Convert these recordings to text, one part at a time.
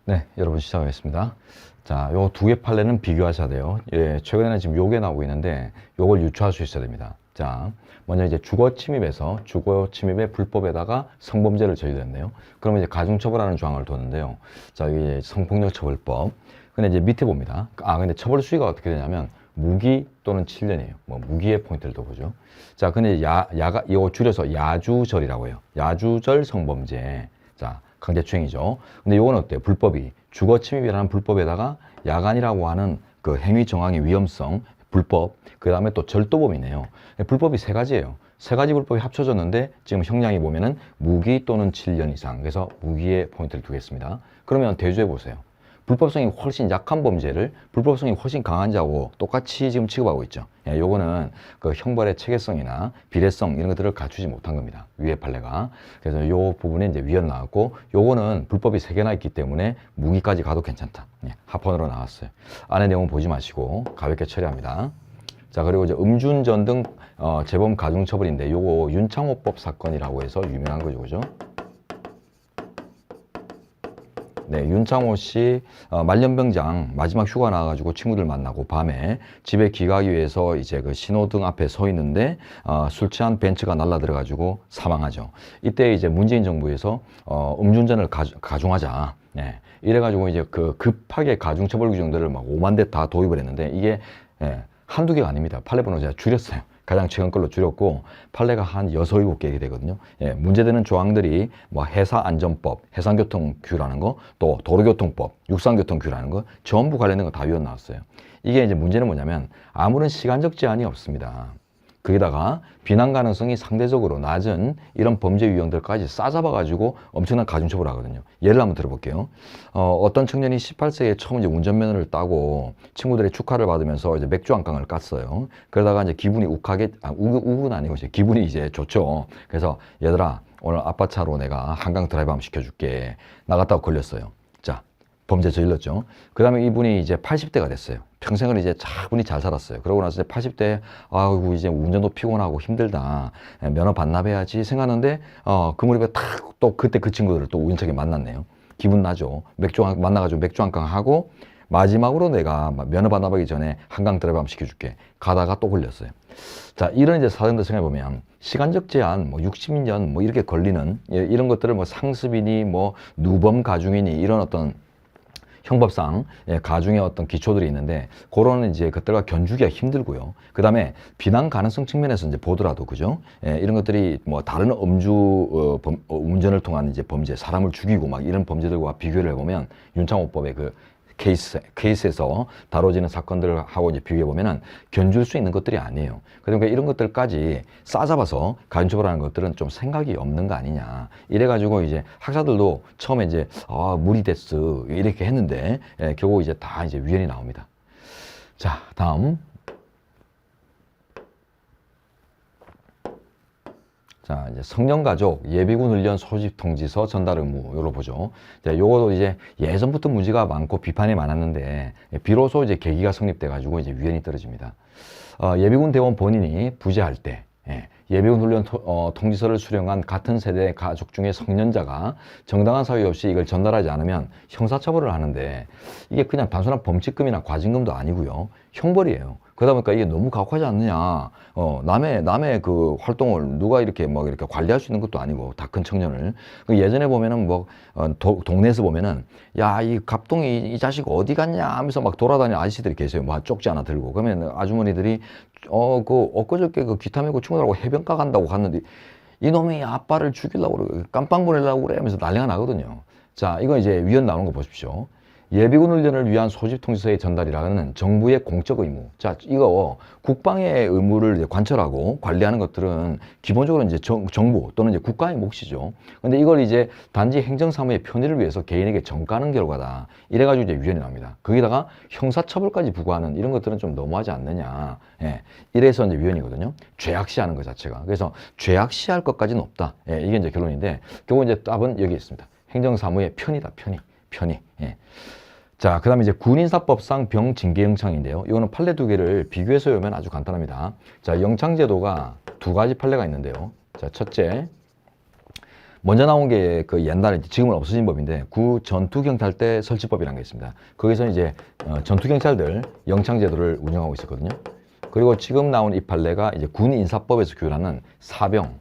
네, 여러분 시작하겠습니다. 자, 요 두 개 판례는 비교하셔야 돼요. 예, 최근에는 지금 요게 나오고 있는데 요걸 유추할 수 있어야 됩니다. 자, 먼저 이제 주거 침입의 불법에다가 성범죄를 저지르는데요. 그러면 이제 가중처벌하는 조항을 뒀는데요. 자, 이게 성폭력 처벌법. 근데 이제 밑에 봅니다. 근데 처벌 수위가 어떻게 되냐면 무기 또는 7년이에요. 뭐 무기의 포인트를 더 보죠. 자, 근데 이거 줄여서 야주절이라고 해요. 야주절 성범죄. 자, 강제추행이죠. 근데 요건 어때요? 불법이 주거 침입이라는 불법에다가 야간이라고 하는 그 행위 정황의 위험성 불법, 그 다음에 또 절도범이네요. 불법이 세 가지예요. 세 가지 불법이 합쳐졌는데 지금 형량이 보면은 무기 또는 7년 이상. 그래서 무기에 포인트를 두겠습니다. 그러면 대조해 보세요. 불법성이 훨씬 약한 범죄를 불법성이 훨씬 강한 자하고 똑같이 지금 취급하고 있죠. 예, 요거는 그 형벌의 체계성이나 비례성 이런 것들을 갖추지 못한 겁니다. 위의 판례가. 그래서 요 부분에 이제 위헌 나왔고, 요거는 불법이 3개나 있기 때문에 무기까지 가도 괜찮다. 예, 합헌으로 나왔어요. 안에 내용 보지 마시고 가볍게 처리합니다. 자, 그리고 이제 음주운전 등 재범 가중처벌인데 요거 윤창호법 사건이라고 해서 유명한 거죠. 그죠? 네, 윤창호 씨 말년병장 마지막 휴가 나와가지고 친구들 만나고 밤에 집에 귀가하기 위해서 이제 그 신호등 앞에 서 있는데 술 취한 벤츠가 날라들어가지고 사망하죠. 이때 이제 문재인 정부에서 음주운전을 가중하자. 네, 이래가지고 이제 그 급하게 가중처벌 규정들을 막 5만 대 다 도입을 했는데 이게 한두 개가 아닙니다. 판례번호 제가 줄였어요. 가장 최근 걸로 줄였고 판례가 한 6, 7개 되거든요. 예, 문제되는 조항들이 뭐 해사안전법, 해상교통규라는 거, 또 도로교통법, 육상교통규라는 거 전부 관련된 거 다 위헌 나왔어요. 이게 이제 문제는 뭐냐면 아무런 시간적 제한이 없습니다. 거기다가 비난 가능성이 상대적으로 낮은 이런 범죄 유형들까지 싸잡아가지고 엄청난 가중처벌을 하거든요. 예를 한번 들어볼게요. 어떤 청년이 18세에 처음 이제 운전면허를 따고 친구들의 축하를 받으면서 이제 맥주 한 깡을 깠어요. 그러다가 이제 기분이 욱은 아니고 이제 기분이 이제 좋죠. 그래서 얘들아, 오늘 아빠 차로 내가 한강 드라이브 한번 시켜줄게. 나갔다가 걸렸어요. 자, 범죄 저질렀죠. 그 다음에 이분이 이제 80대가 됐어요. 평생을 이제 차분히 잘 살았어요. 그러고 나서 이제 80대, 아이고, 이제 운전도 피곤하고 힘들다. 면허 반납해야지 생각하는데, 그 무렵에 탁 또 그때 그 친구들을 또 우연찮게 만났네요. 기분 나죠. 만나가지고 맥주 한 깡 하고, 마지막으로 내가 면허 반납하기 전에 한강 드라이브 한번 시켜줄게. 가다가 또 걸렸어요. 자, 이런 이제 사정들 생각해보면, 시간적 제한, 뭐 60년, 뭐 이렇게 걸리는, 이런 것들을 뭐 상습이니, 뭐 누범 가중이니, 이런 어떤 형법상 가중의 어떤 기초들이 있는데 그런 이제 것들과 견주기가 힘들고요. 그 다음에 비난 가능성 측면에서 이제 보더라도 그죠? 이런 것들이 뭐 다른 운전을 통한 이제 범죄, 사람을 죽이고 막 이런 범죄들과 비교를 해보면 윤창호법의 그 케이스에서 다뤄지는 사건들을 하고 이제 비교해보면은 견줄 수 있는 것들이 아니에요. 그러니까 이런 것들까지 싸잡아서 가중처벌하는 것들은 좀 생각이 없는 거 아니냐. 이래가지고 이제 학자들도 처음에 이제, 무리 됐어. 이렇게 했는데, 결국 이제 다 이제 위헌이 나옵니다. 자, 다음. 자, 이제 성년가족 예비군 훈련 소집 통지서 전달 의무, 요로 보죠. 자, 요거도 이제 예전부터 문제가 많고 비판이 많았는데, 비로소 이제 계기가 성립돼가지고 이제 위헌이 떨어집니다. 예비군 대원 본인이 부재할 때, 예비군 훈련 통지서를 수령한 같은 세대 가족 중에 성년자가 정당한 사유 없이 이걸 전달하지 않으면 형사처벌을 하는데 이게 그냥 단순한 범칙금이나 과징금도 아니고요. 형벌이에요. 그러다 보니까 이게 너무 가혹하지 않느냐. 남의 그 활동을 누가 이렇게 이렇게 관리할 수 있는 것도 아니고, 다 큰 청년을. 그 예전에 보면은 동네에서 보면은, 야, 이 갑동이 이 자식 어디 갔냐 하면서 막 돌아다니는 아저씨들이 계세요. 뭐 쪽지 하나 들고. 그러면 아주머니들이, 엊그저께 그 기타 메고 친구들하고 해변가 간다고 갔는데, 이놈이 아빠를 죽이려고 그래. 깜빵 보내려고 그래 하면서 난리가 나거든요. 자, 이거 이제 위헌 나오는 거 보십시오. 예비군 훈련을 위한 소집 통지서의 전달이라는 정부의 공적 의무. 자, 이거 국방의 의무를 관철하고 관리하는 것들은 기본적으로 이제 정부 또는 이제 국가의 몫이죠. 근데 이걸 이제 단지 행정사무의 편의를 위해서 개인에게 전가하는 결과다. 이래가지고 이제 위헌이 납니다. 거기다가 형사처벌까지 부과하는 이런 것들은 좀 너무하지 않느냐. 이래서 이제 위헌이거든요. 죄악시하는 것 자체가. 그래서 죄악시할 것까지는 없다. 이게 이제 결론인데, 결국 이제 답은 여기 있습니다. 행정사무의 편의다. 편의. 자, 그 다음에 이제 군인사법상 병징계영창인데요. 이거는 판례 두 개를 비교해서 외우면 아주 간단합니다. 자, 영창제도가 두 가지 판례가 있는데요. 자, 첫째, 먼저 나온 게 그 옛날에 지금은 없어진 법인데 구 전투경찰대 설치법이라는 게 있습니다. 거기서 이제 전투경찰들 영창제도를 운영하고 있었거든요. 그리고 지금 나온 이 판례가 이제 군인사법에서 규율하는 사병,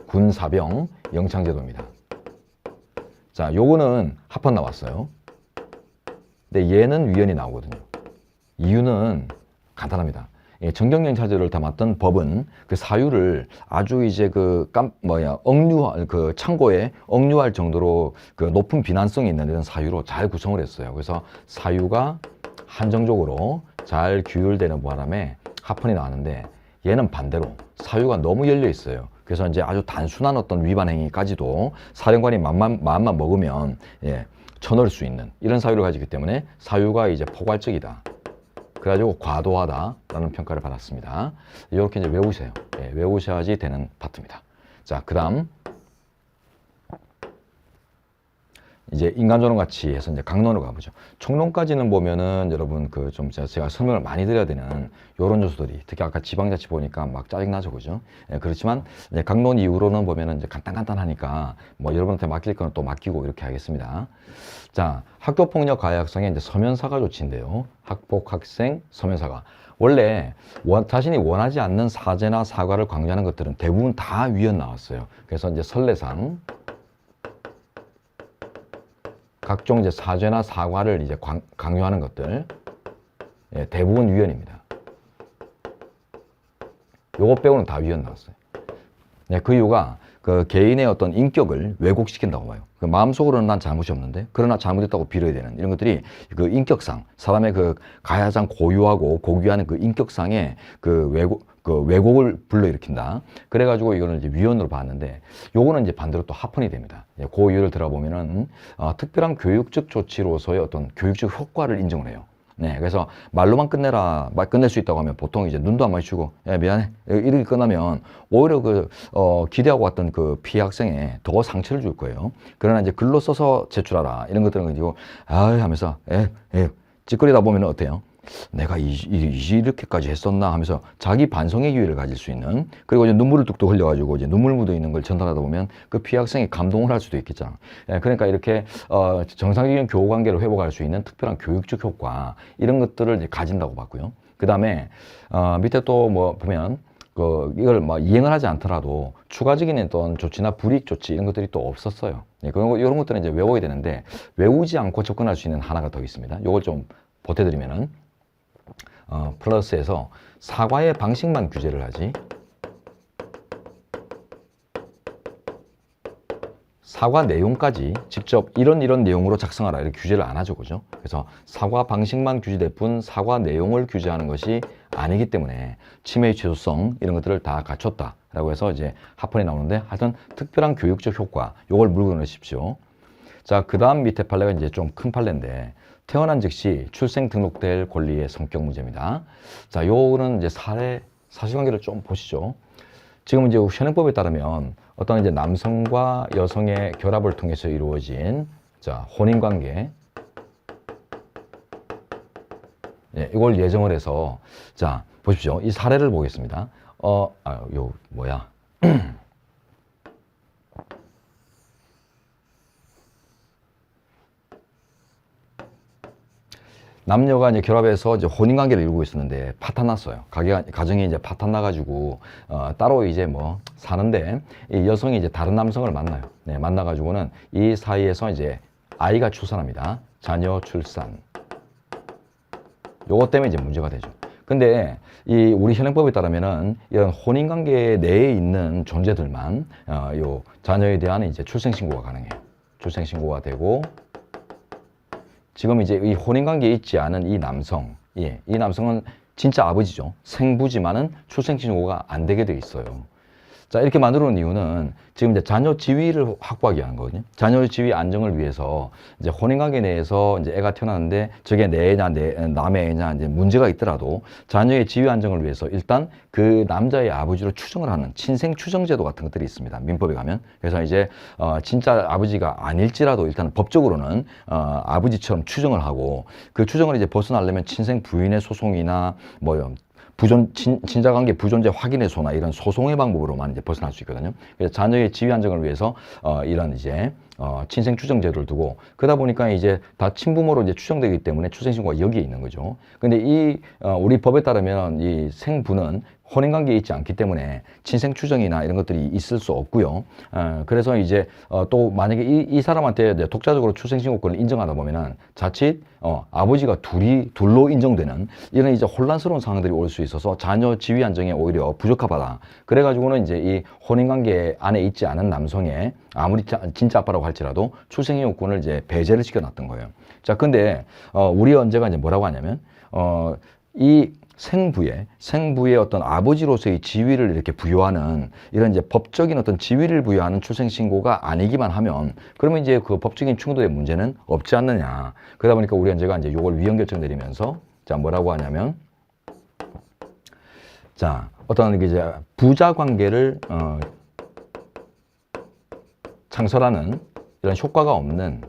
군사병 영창제도입니다. 자, 요거는 합헌 나왔어요. 근데 얘는 위헌이 나오거든요. 이유는 간단합니다. 정경영찰제를 담았던 법은 그 사유를 아주 이제 창고에 억류할 정도로 그 높은 비난성이 있는 이런 사유로 잘 구성을 했어요. 그래서 사유가 한정적으로 잘 규율되는 바람에 합헌이 나왔는데 얘는 반대로 사유가 너무 열려 있어요. 그래서 이제 아주 단순한 어떤 위반 행위까지도 사령관이 마음만 먹으면 쳐넣을 수 있는 이런 사유를 가지기 때문에 사유가 이제 포괄적이다. 그래가지고 과도하다라는 평가를 받았습니다. 이렇게 이제 외우세요. 외우셔야지 되는 파트입니다. 자, 그 다음 이제 인간존엄 같이 해서 이제 강론으로 가보죠. 총론까지는 보면은 여러분 그 좀 제가 설명을 많이 드려야 되는 요런 요소들이 특히 아까 지방자치 보니까 막 짜증나죠, 그죠? 그렇지만 이제 강론 이후로는 보면은 이제 간단하니까 뭐 여러분한테 맡길 거는 또 맡기고 이렇게 하겠습니다. 자, 학교폭력 가해 학생의 이제 서면사과 조치인데요. 학폭 학생 서면사과. 원래 자신이 원하지 않는 사죄나 사과를 강요하는 것들은 대부분 다 위헌 나왔어요. 그래서 이제 선례상 각종 이제 사죄나 사과를 이제 강요하는 것들 대부분 위헌입니다. 요거 빼고는 다 위헌 나왔어요. 그 이유가 그 개인의 어떤 인격을 왜곡시킨다고 봐요. 그 마음속으로는 난 잘못이 없는데 그러나 잘못했다고 빌어야 되는 이런 것들이 그 인격상 사람의 그 가장 고유하고 고귀하는 그 인격상의 그 왜곡을 불러일으킨다. 그래가지고 이거는 이제 위헌으로 봤는데 요거는 이제 반대로 또 합헌이 됩니다. 그 이유를 들어보면은 특별한 교육적 조치로서의 어떤 교육적 효과를 인정을 해요. 그래서 말로만 끝낼 수 있다고 하면 보통 이제 눈도 안 마주치고 미안해 이렇게 끝나면 오히려 기대하고 왔던 그 피해 학생에 더 상처를 줄 거예요. 그러나 이제 글로 써서 제출하라 이런 것들은 가지고 하면서 찌꺼리다 보면 어때요? 내가 이렇게까지 했었나 하면서 자기 반성의 기회를 가질 수 있는, 그리고 이제 눈물을 뚝뚝 흘려가지고 이제 눈물 묻어 있는 걸 전달하다 보면 그 피해 학생이 감동을 할 수도 있겠잖아. 그러니까 이렇게 정상적인 교우 관계를 회복할 수 있는 특별한 교육적 효과 이런 것들을 이제 가진다고 봤고요. 그 다음에 밑에 또 뭐 보면 이걸 뭐 이행을 하지 않더라도 추가적인 어떤 조치나 불이익 조치 이런 것들이 또 없었어요. 이런 것들은 이제 외워야 되는데 외우지 않고 접근할 수 있는 하나가 더 있습니다. 이걸 좀 보태드리면은 플러스에서 사과의 방식만 규제를 하지 사과 내용까지 직접 이런 내용으로 작성하라 이렇게 규제를 안 하죠, 그죠? 그래서 사과 방식만 규제될 뿐 사과 내용을 규제하는 것이 아니기 때문에 침해의 최소성 이런 것들을 다 갖췄다라고 해서 이제 합헌이 나오는데 하여튼 특별한 교육적 효과 요걸 물고 넣으십시오. 자, 그 다음 밑에 판례가 이제 좀 큰 판례인데 태어난 즉시 출생 등록될 권리의 성격 문제입니다. 자, 요거는 이제 사실관계를 좀 보시죠. 지금 이제 현행법에 따르면 어떤 이제 남성과 여성의 결합을 통해서 이루어진 혼인관계, 이걸 예정을 해서 자 보십시오. 이 사례를 보겠습니다. 남녀가 이제 결합해서 이제 혼인관계를 이루고 있었는데 파탄 났어요. 가정이 이제 파탄 나가지고 따로 이제 뭐 사는데 이 여성이 이제 다른 남성을 만나요. 만나가지고는 이 사이에서 이제 아이가 출산합니다. 자녀 출산. 요것 때문에 이제 문제가 되죠. 근데 이 우리 현행법에 따르면은 이런 혼인관계 내에 있는 존재들만 요 자녀에 대한 이제 출생신고가 가능해요. 출생신고가 되고. 지금 이제 이 혼인관계에 있지 않은 이 남성, 이 남성은 진짜 아버지죠. 생부지만은 출생신고가 안 되게 돼 있어요. 자, 이렇게 만들어 놓은 이유는 지금 이제 자녀 지위를 확보하기 위한 거거든요. 자녀 지위 안정을 위해서 이제 혼인관계 내에서 이제 애가 태어났는데 저게 내 애냐, 남의 애냐 이제 문제가 있더라도 자녀의 지위 안정을 위해서 일단 그 남자의 아버지로 추정을 하는 친생 추정제도 같은 것들이 있습니다. 민법에 가면. 그래서 이제 진짜 아버지가 아닐지라도 일단 법적으로는 아버지처럼 추정을 하고 그 추정을 이제 벗어나려면 친생 부인의 소송이나 친자관계 부존재 확인해소나 이런 소송의 방법으로만 이제 벗어날 수 있거든요. 그래서 자녀의 지위 안정을 위해서 이런 이제 친생 추정 제도를 두고 그러다 보니까 이제 다 친부모로 이제 추정되기 때문에 출생신고가 여기에 있는 거죠. 근데 우리 법에 따르면 이 생부는 혼인관계에 있지 않기 때문에 친생 추정이나 이런 것들이 있을 수 없고요. 그래서 이제 또 만약에 이 사람한테 이제 독자적으로 출생신고권을 인정하다 보면은 자칫 아버지가 둘로 인정되는 이런 이제 혼란스러운 상황들이 올 수 있어서 자녀 지위 안정에 오히려 부적합하다. 그래가지고는 이제 이 혼인관계 안에 있지 않은 남성의 아무리 진짜 아빠라고 할지라도 출생신고권을 이제 배제를 시켜놨던 거예요. 자, 근데 우리 언제가 이제 뭐라고 하냐면 이 생부의 어떤 아버지로서의 지위를 이렇게 부여하는 이런 이제 법적인 어떤 지위를 부여하는 출생신고가 아니기만 하면 그러면 이제 그 법적인 충돌의 문제는 없지 않느냐. 그러다 보니까 우리 현재가 이제 요걸 위헌 결정 내리면서 자, 뭐라고 하냐면 자, 어떤 이제 부자 관계를 창설하는 이런 효과가 없는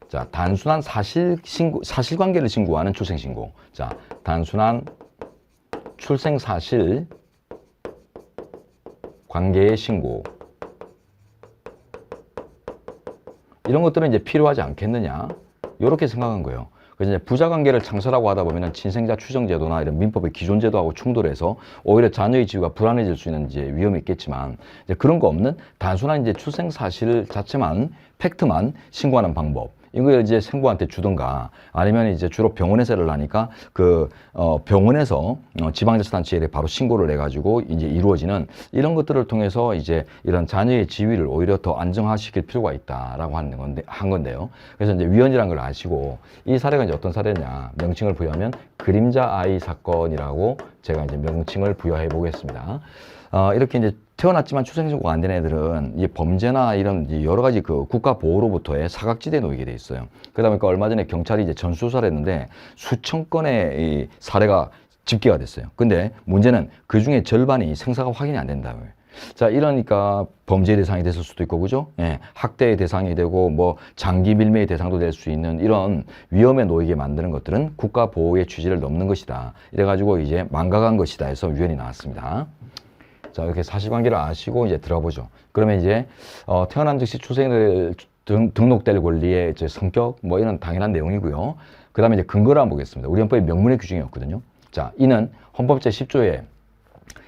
자, 단순한 사실관계를 신고하는 출생신고. 자, 단순한 출생사실 관계의 신고. 이런 것들은 이제 필요하지 않겠느냐. 이렇게 생각한 거예요. 그래서 이제 부자관계를 창설하고 하다 보면은 친생자 추정제도나 이런 민법의 기존제도하고 충돌해서 오히려 자녀의 지위가 불안해질 수 있는 이제 위험이 있겠지만 이제 그런 거 없는 단순한 이제 출생사실 자체만 팩트만 신고하는 방법. 이걸 이제 생부한테 주던가 아니면 이제 주로 병원에서 일을 하니까 그 병원에서 지방자치단체에 바로 신고를 해가지고 이제 이루어지는 이런 것들을 통해서 이제 이런 자녀의 지위를 오히려 더 안정화시킬 필요가 있다라고 한 건데요. 그래서 이제 위헌이라는 걸 아시고 이 사례가 이제 어떤 사례냐 명칭을 부여하면 그림자 아이 사건이라고 제가 이제 명칭을 부여해 보겠습니다. 이렇게 이제 태어났지만 출생신고가 안 된 애들은 이 범죄나 이런 여러 가지 그 국가 보호로부터의 사각지대에 놓이게 돼 있어요. 그러다 보니까 얼마 전에 경찰이 이제 전수조사를 했는데 수천 건의 이 사례가 집계가 됐어요. 근데 문제는 그 중에 절반이 생사가 확인이 안 된다고요. 자, 이러니까 범죄의 대상이 됐을 수도 있고, 그죠? 예, 학대의 대상이 되고, 뭐, 장기 밀매의 대상도 될 수 있는 이런 위험에 놓이게 만드는 것들은 국가 보호의 취지를 넘는 것이다. 이래가지고 이제 망각한 것이다 해서 위헌이 나왔습니다. 자, 이렇게 사실관계를 아시고 이제 들어보죠. 그러면 이제 태어난 즉시 출생을 등록될 권리의 이제 성격 뭐 이런 당연한 내용이고요. 그 다음에 이제 근거를 한번 보겠습니다. 우리 헌법의 명문의 규정이 없거든요. 자, 이는 헌법 제10조에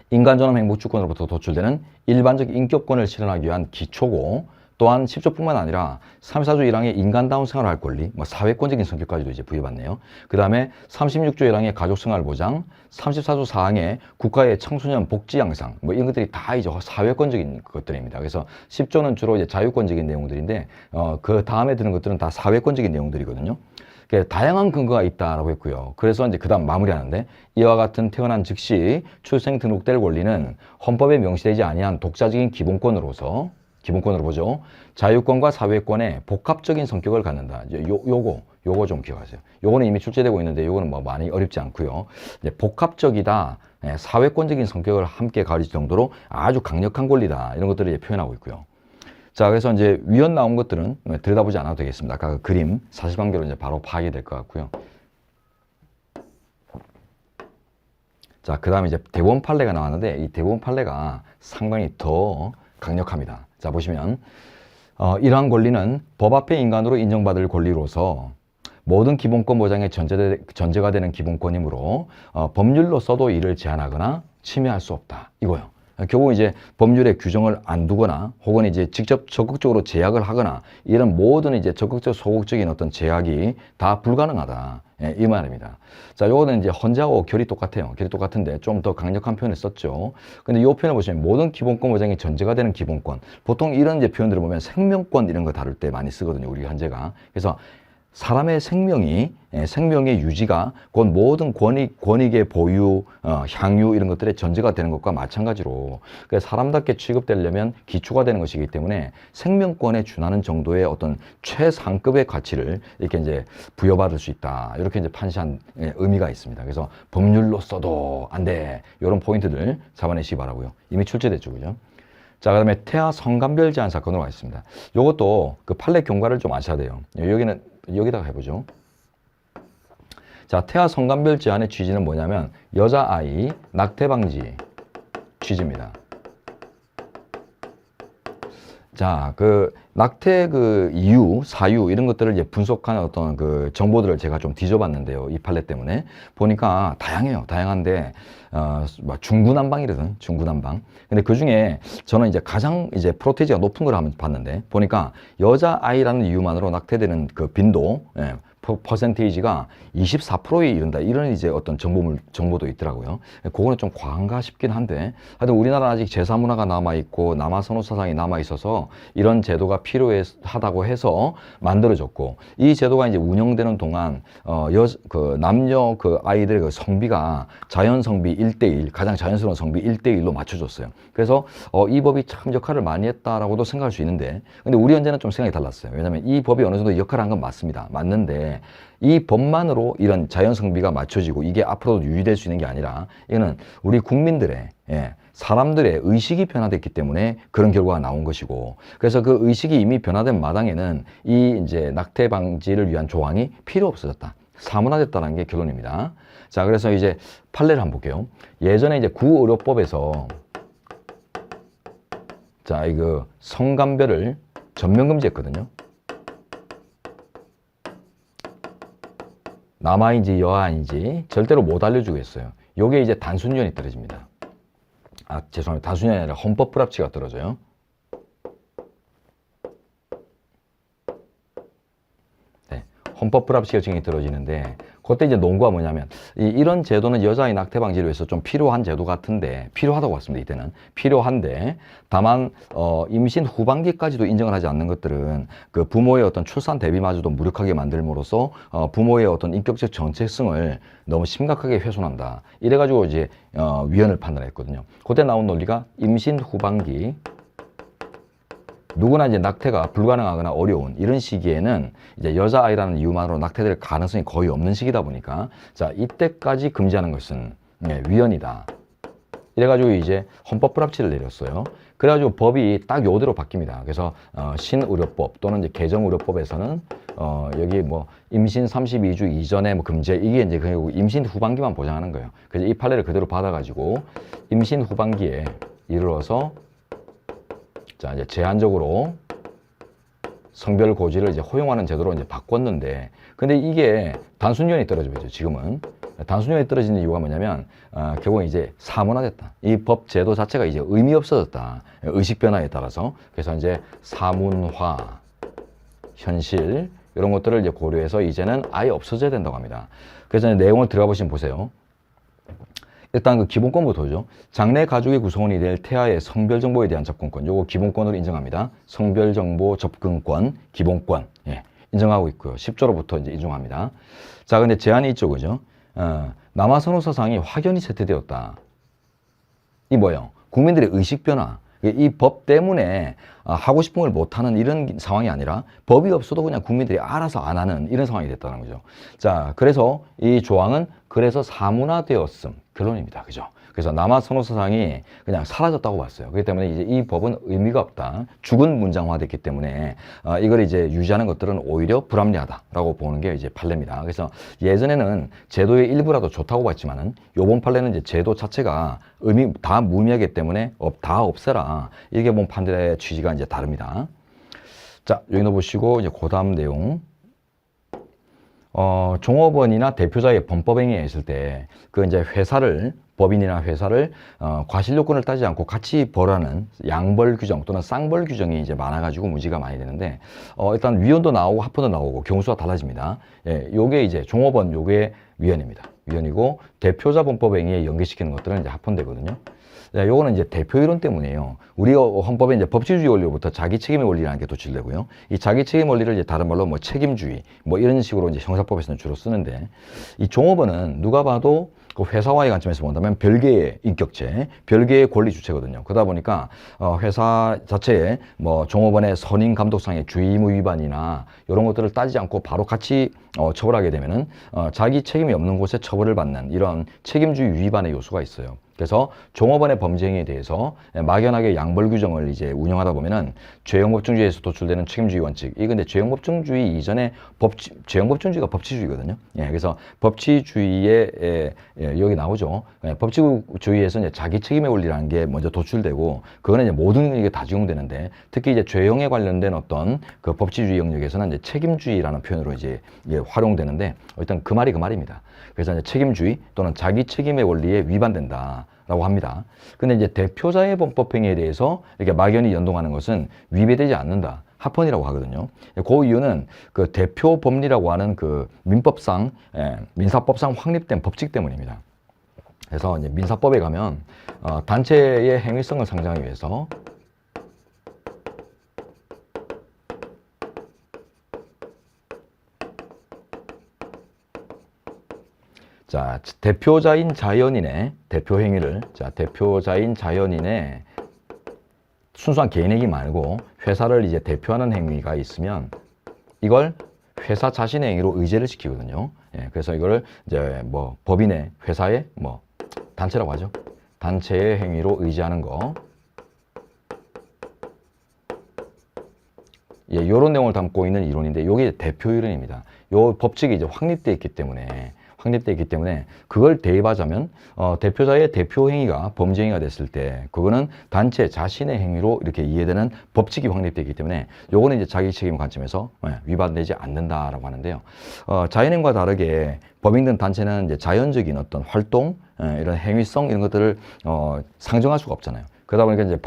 인간존엄 행복주권으로부터 도출되는 일반적 인격권을 실현하기 위한 기초고 또한 10조뿐만 아니라 34조 1항의 인간다운 생활을 할 권리, 뭐 사회권적인 성격까지도 이제 부여받네요. 그 다음에 36조 1항의 가족생활 보장, 34조 4항의 국가의 청소년 복지 양상, 뭐 이런 것들이 다 이제 사회권적인 것들입니다. 그래서 10조는 주로 이제 자유권적인 내용들인데, 그 다음에 드는 것들은 다 사회권적인 내용들이거든요. 다양한 근거가 있다라고 했고요. 그래서 이제 그 다음 마무리하는데 이와 같은 태어난 즉시 출생 등록될 권리는 헌법에 명시되지 아니한 독자적인 기본권으로 보죠. 자유권과 사회권의 복합적인 성격을 갖는다. 이제 요거 좀 기억하세요. 요거는 이미 출제되고 있는데 요거는 뭐 많이 어렵지 않고요. 이제 복합적이다. 사회권적인 성격을 함께 가질 정도로 아주 강력한 권리다. 이런 것들을 이제 표현하고 있고요. 자, 그래서 이제 위헌 나온 것들은 들여다보지 않아도 되겠습니다. 아까 그 그림, 사실관계로 이제 바로 파악이 될 것 같고요. 자, 그 다음에 이제 대법원 판례가 나왔는데 이 대법원 판례가 상당히 더 강력합니다. 자, 보시면 이러한 권리는 법 앞에 인간으로 인정받을 권리로서 모든 기본권 보장의 전제가 되는 기본권이므로 법률로서도 이를 제한하거나 침해할 수 없다. 이거요. 결국 이제 법률에 규정을 안 두거나 혹은 이제 직접 적극적으로 제약을 하거나 이런 모든 이제 적극적 소극적인 어떤 제약이 다 불가능하다. 예, 이 말입니다. 자, 요거는 이제 헌재하고 결이 똑같아요. 결이 똑같은데 좀 더 강력한 표현을 썼죠. 근데 이 표현을 보시면 모든 기본권 보장의 전제가 되는 기본권. 보통 이런 이제 표현들을 보면 생명권 이런 거 다룰 때 많이 쓰거든요. 우리 헌재가. 그래서 사람의 생명의 유지가 곧 모든 권익의 보유, 향유 이런 것들의 전제가 되는 것과 마찬가지로 사람답게 취급되려면 기초가 되는 것이기 때문에 생명권에 준하는 정도의 어떤 최상급의 가치를 이렇게 이제 부여받을 수 있다. 이렇게 이제 판시한 의미가 있습니다. 그래서 법률로서도 안 돼. 이런 포인트들 잡아내시기 바라고요. 이미 출제됐죠, 그죠? 자, 그 다음에 태아 성감별 제한 사건으로 가겠습니다. 요것도 그 판례 경과를 좀 아셔야 돼요. 여기다가 해보죠. 자, 태아 성감별 제한의 취지는 뭐냐면 여자아이 낙태 방지 취지입니다. 자, 그 낙태 그 이유, 사유 이런 것들을 이제 분석하는 어떤 그 정보들을 제가 좀 뒤져봤는데요. 이 판례 때문에 보니까 다양해요. 다양한데 뭐 중구난방이거든. 중구난방. 근데 그 중에 저는 이제 가장 이제 프로테이지가 높은 걸 한번 봤는데 보니까 여자아이라는 이유만으로 낙태되는 그 빈도, 퍼센테이지가 24%에 이른다. 이런 이제 어떤 정보도 있더라고요. 그거는 좀 과한가 싶긴 한데, 하여튼 우리나라는 아직 제사문화가 남아있고 남아선호 사상이 남아있어서 이런 제도가 필요하다고 해서 만들어졌고, 이 제도가 이제 운영되는 동안, 남녀 그 아이들의 그 성비가 자연 성비 1대1, 가장 자연스러운 성비 1대1로 맞춰줬어요. 그래서, 이 법이 참 역할을 많이 했다라고도 생각할 수 있는데, 근데 우리 현재는 좀 생각이 달랐어요. 왜냐면 이 법이 어느 정도 역할을 한 건 맞습니다. 맞는데, 이 법만으로 이런 자연 성비가 맞춰지고 이게 앞으로도 유지될 수 있는 게 아니라 이거는 우리 국민들의 사람들의 의식이 변화됐기 때문에 그런 결과가 나온 것이고, 그래서 그 의식이 이미 변화된 마당에는 이 이제 낙태 방지를 위한 조항이 필요 없어졌다. 사문화됐다는 게 결론입니다. 자, 그래서 이제 판례를 한번 볼게요. 예전에 이제 구의료법에서 자, 이거 성감별을 전면 금지했거든요. 남아인지 여아인지 절대로 못 알려주고 했어요. 요게 이제 단순연이 떨어집니다. 아, 죄송합니다. 단순연이 아니라 헌법 불합치가 떨어져요. 네, 헌법 불합치가 증이 떨어지는데, 그때 이제 논거가 뭐냐면, 이런 제도는 여자아이 낙태 방지를 위해서 좀 필요한 제도 같은데, 필요하다고 봤습니다. 이때는 필요한데, 다만 임신 후반기까지도 인정을 하지 않는 것들은 그 부모의 어떤 출산 대비마저도 무력하게 만들므로써 부모의 어떤 인격적 정체성을 너무 심각하게 훼손한다. 이래가지고 이제 위헌을 판단했거든요. 그때 나온 논리가 임신 후반기, 누구나 이제 낙태가 불가능하거나 어려운 이런 시기에는 이제 여자아이라는 이유만으로 낙태될 가능성이 거의 없는 시기다 보니까, 자, 이때까지 금지하는 것은 위헌이다. 이래가지고 이제 헌법 불합치를 내렸어요. 그래가지고 법이 딱 요대로 바뀝니다. 그래서 신의료법 또는 이제 개정의료법에서는 여기 뭐 임신 32주 이전에 뭐 금지, 이게 이제 결국 임신 후반기만 보장하는 거예요. 그래서 이 판례를 그대로 받아가지고 임신 후반기에 이르러서 자, 이제 제한적으로 성별 고지를 이제 허용하는 제도로 이제 바꿨는데, 근데 이게 단순연이 떨어지죠. 지금은 단순연이 떨어지는 이유가 뭐냐면 결국 이제 사문화됐다. 이 법 제도 자체가 이제 의미 없어졌다. 의식 변화에 따라서. 그래서 이제 사문화, 현실 이런 것들을 이제 고려해서 이제는 아예 없어져야 된다고 합니다. 그래서 내용을 들어가 보시면 보세요. 일단 그 기본권부터죠. 장래 가족의 구성원이 될 태아의 성별 정보에 대한 접근권, 요거 기본권으로 인정합니다. 성별 정보 접근권, 기본권, 인정하고 있고요. 10조로부터 이제 인정합니다. 자, 근데 제한이 있죠, 그죠? 남아선호 사상이 확연히 쇠퇴되었다. 이 뭐예요? 국민들의 의식 변화. 이 법 때문에 하고 싶은 걸 못하는 이런 상황이 아니라 법이 없어도 그냥 국민들이 알아서 안 하는 이런 상황이 됐다는 거죠. 자, 그래서 이 조항은 그래서 사문화되었음. 결론입니다. 그죠? 그래서 남아선호 사상이 그냥 사라졌다고 봤어요. 그렇기 때문에 이제 이 법은 의미가 없다. 죽은 문장화됐기 때문에 이걸 이제 유지하는 것들은 오히려 불합리하다라고 보는 게 이제 판례입니다. 그래서 예전에는 제도의 일부라도 좋다고 봤지만은 요번 판례는 이제 제도 자체가 의미 다 무의미하기 때문에 다 없애라. 이게 본 판례의 취지가 이제 다릅니다. 자, 여기 보시고 이제 그다음 내용. 종업원이나 대표자의 범법행위에 있을 때, 그 이제 회사를, 법인이나 회사를, 과실 요건을 따지지 않고 같이 벌하는 양벌 규정 또는 쌍벌 규정이 이제 많아가지고 문제가 많이 되는데, 일단 위헌도 나오고 합헌도 나오고 경우수가 달라집니다. 요게 이제 종업원, 요게 위헌입니다. 위헌이고, 대표자 범법행위에 연계시키는 것들은 이제 합헌되거든요. 자, 요거는 이제 대표 이론 때문이에요. 우리 헌법에 이제 법치주의 원리로부터 자기 책임의 원리라는 게 도출되고요. 이 자기 책임 원리를 이제 다른 말로 뭐 책임주의, 뭐 이런 식으로 이제 형사법에서는 주로 쓰는데, 이 종업원은 누가 봐도 그 회사와의 관점에서 본다면 별개의 인격체, 별개의 권리 주체거든요. 그러다 보니까 회사 자체에 뭐 종업원의 선임 감독상의 주의의무 위반이나 이런 것들을 따지지 않고 바로 같이 처벌하게 되면은 자기 책임이 없는 곳에 처벌을 받는 이런 책임주의 위반의 요소가 있어요. 그래서 종업원의 범죄 행위에 대해서 막연하게 양벌 규정을 이제 운영하다 보면은 죄형법정주의에서 도출되는 책임주의 원칙. 이거 근데 죄형법정주의 이전에 죄형법정주의가 법치주의거든요. 예, 그래서 법치주의에 여기 나오죠. 법치주의에서 이제 자기 책임의 원리라는 게 먼저 도출되고 그거는 이제 모든 이게 다 적용되는데 특히 이제 죄형에 관련된 어떤 그 법치주의 영역에서는 이제 책임주의라는 표현으로 이제 활용되는데 일단 그 말이 그 말입니다. 그래서 이제 책임주의 또는 자기 책임의 원리에 위반된다라고 합니다. 근데 이제 대표자의 범법행위에 대해서 이렇게 막연히 연동하는 것은 위배되지 않는다. 합헌이라고 하거든요. 그 이유는 그 대표 법리라고 하는 그 민법상, 민사법상 확립된 법칙 때문입니다. 그래서 이제 민사법에 가면 단체의 행위성을 상정하기 위해서 자, 대표자인 자연인의 대표 행위를 대표자인 자연인의 순수한 개인 행위 말고 회사를 이제 대표하는 행위가 있으면 이걸 회사 자신의 행위로 의제를 시키거든요. 예, 그래서 이거를 이제 뭐 법인의 회사의 뭐 단체라고 하죠. 단체의 행위로 의지하는 거. 예, 요런 내용을 담고 있는 이론인데 요게 대표 이론입니다. 요 법칙이 이제 확립되어 있기 때문에 그걸 대입하자면 대표자의 대표 행위가 범죄 행위가 됐을 때 그거는 단체 자신의 행위로 이렇게 이해되는 법칙이 확립되기 때문에 요거는 이제 자기 책임 관점에서 위반되지 않는다라고 하는데요. 자연인과 다르게 법인 등 단체는 이제 자연적인 어떤 활동, 이런 행위성 이런 것들을 상정할 수가 없잖아요. 그러다 보니까 이제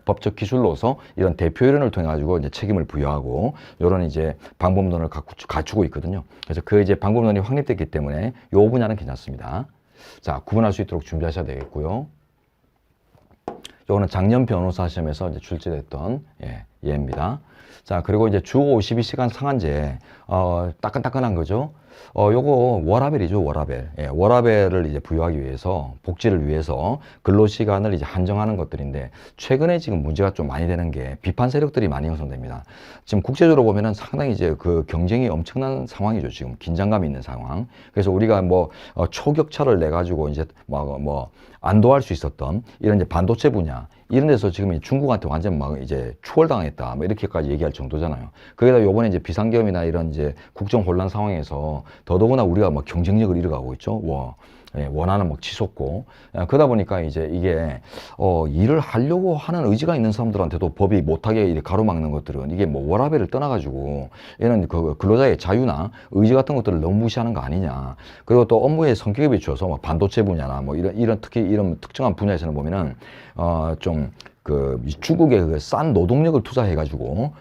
법적 기술로서 이런 대표 이론을 통해 가지고 이제 책임을 부여하고 이런 이제 방법론을 갖추고 있거든요. 그래서 그 이제 방법론이 확립됐기 때문에 이 분야는 괜찮습니다. 자, 구분할 수 있도록 준비하셔야 되겠고요. 요거는 작년 변호사 시험에서 이제 출제됐던 예입니다. 자, 그리고 이제 주 52시간 상한제, 따끈따끈한 거죠. 요거 워라밸이죠, 워라밸. 예, 워라밸을 이제 부여하기 위해서, 복지를 위해서 근로시간을 이제 한정하는 것들인데, 최근에 지금 문제가 좀 많이 되는 게 비판 세력들이 많이 형성됩니다. 지금 국제적으로 보면은 상당히 이제 그 경쟁이 엄청난 상황이죠, 지금. 긴장감이 있는 상황. 그래서 우리가 뭐, 초격차를 내가지고 이제 안도할 수 있었던 이런 이제 반도체 분야, 이런 데서 지금 중국한테 완전 막 이제 추월당했다. 뭐 이렇게까지 얘기할 정도잖아요. 거기다 요번에 이제 비상계엄이나 이런 이제 국정 혼란 상황에서 더더구나 우리가 막 경쟁력을 잃어가고 있죠. 원하는 막 치솟고. 그러다 보니까 이제 이게, 일을 하려고 하는 의지가 있는 사람들한테도 법이 못하게 이렇게 가로막는 것들은 이게 뭐 워라밸을 떠나가지고 이런 그 근로자의 자유나 의지 같은 것들을 너무 무시하는 거 아니냐. 그리고 또 업무의 성격에 비추어서 뭐 반도체 분야나 뭐 특히 이런 특정한 분야에서는 보면은, 중국의 그 싼 노동력을 투자해가지고,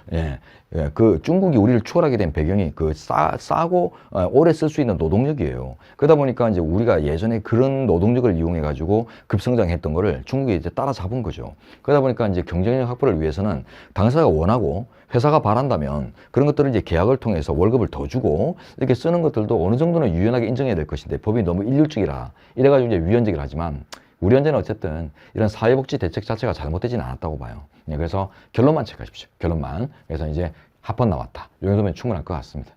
그 중국이 우리를 추월하게 된 배경이 그 싸고 오래 쓸 수 있는 노동력이에요. 그러다 보니까 이제 우리가 예전에 그런 노동력을 이용해가지고 급성장했던 거를 중국이 이제 따라잡은 거죠. 그러다 보니까 이제 경쟁력 확보를 위해서는 당사자가 원하고 회사가 바란다면 그런 것들을 이제 계약을 통해서 월급을 더 주고 이렇게 쓰는 것들도 어느 정도는 유연하게 인정해야 될 것인데 법이 너무 일률적이라 이래가지고 이제 위헌적이라 하지만 우리 현재는 어쨌든 이런 사회복지 대책 자체가 잘못되지는 않았다고 봐요. 그래서 결론만 체크하십시오. 결론만. 그래서 이제 합헌 나왔다. 이 정도면 충분할 것 같습니다.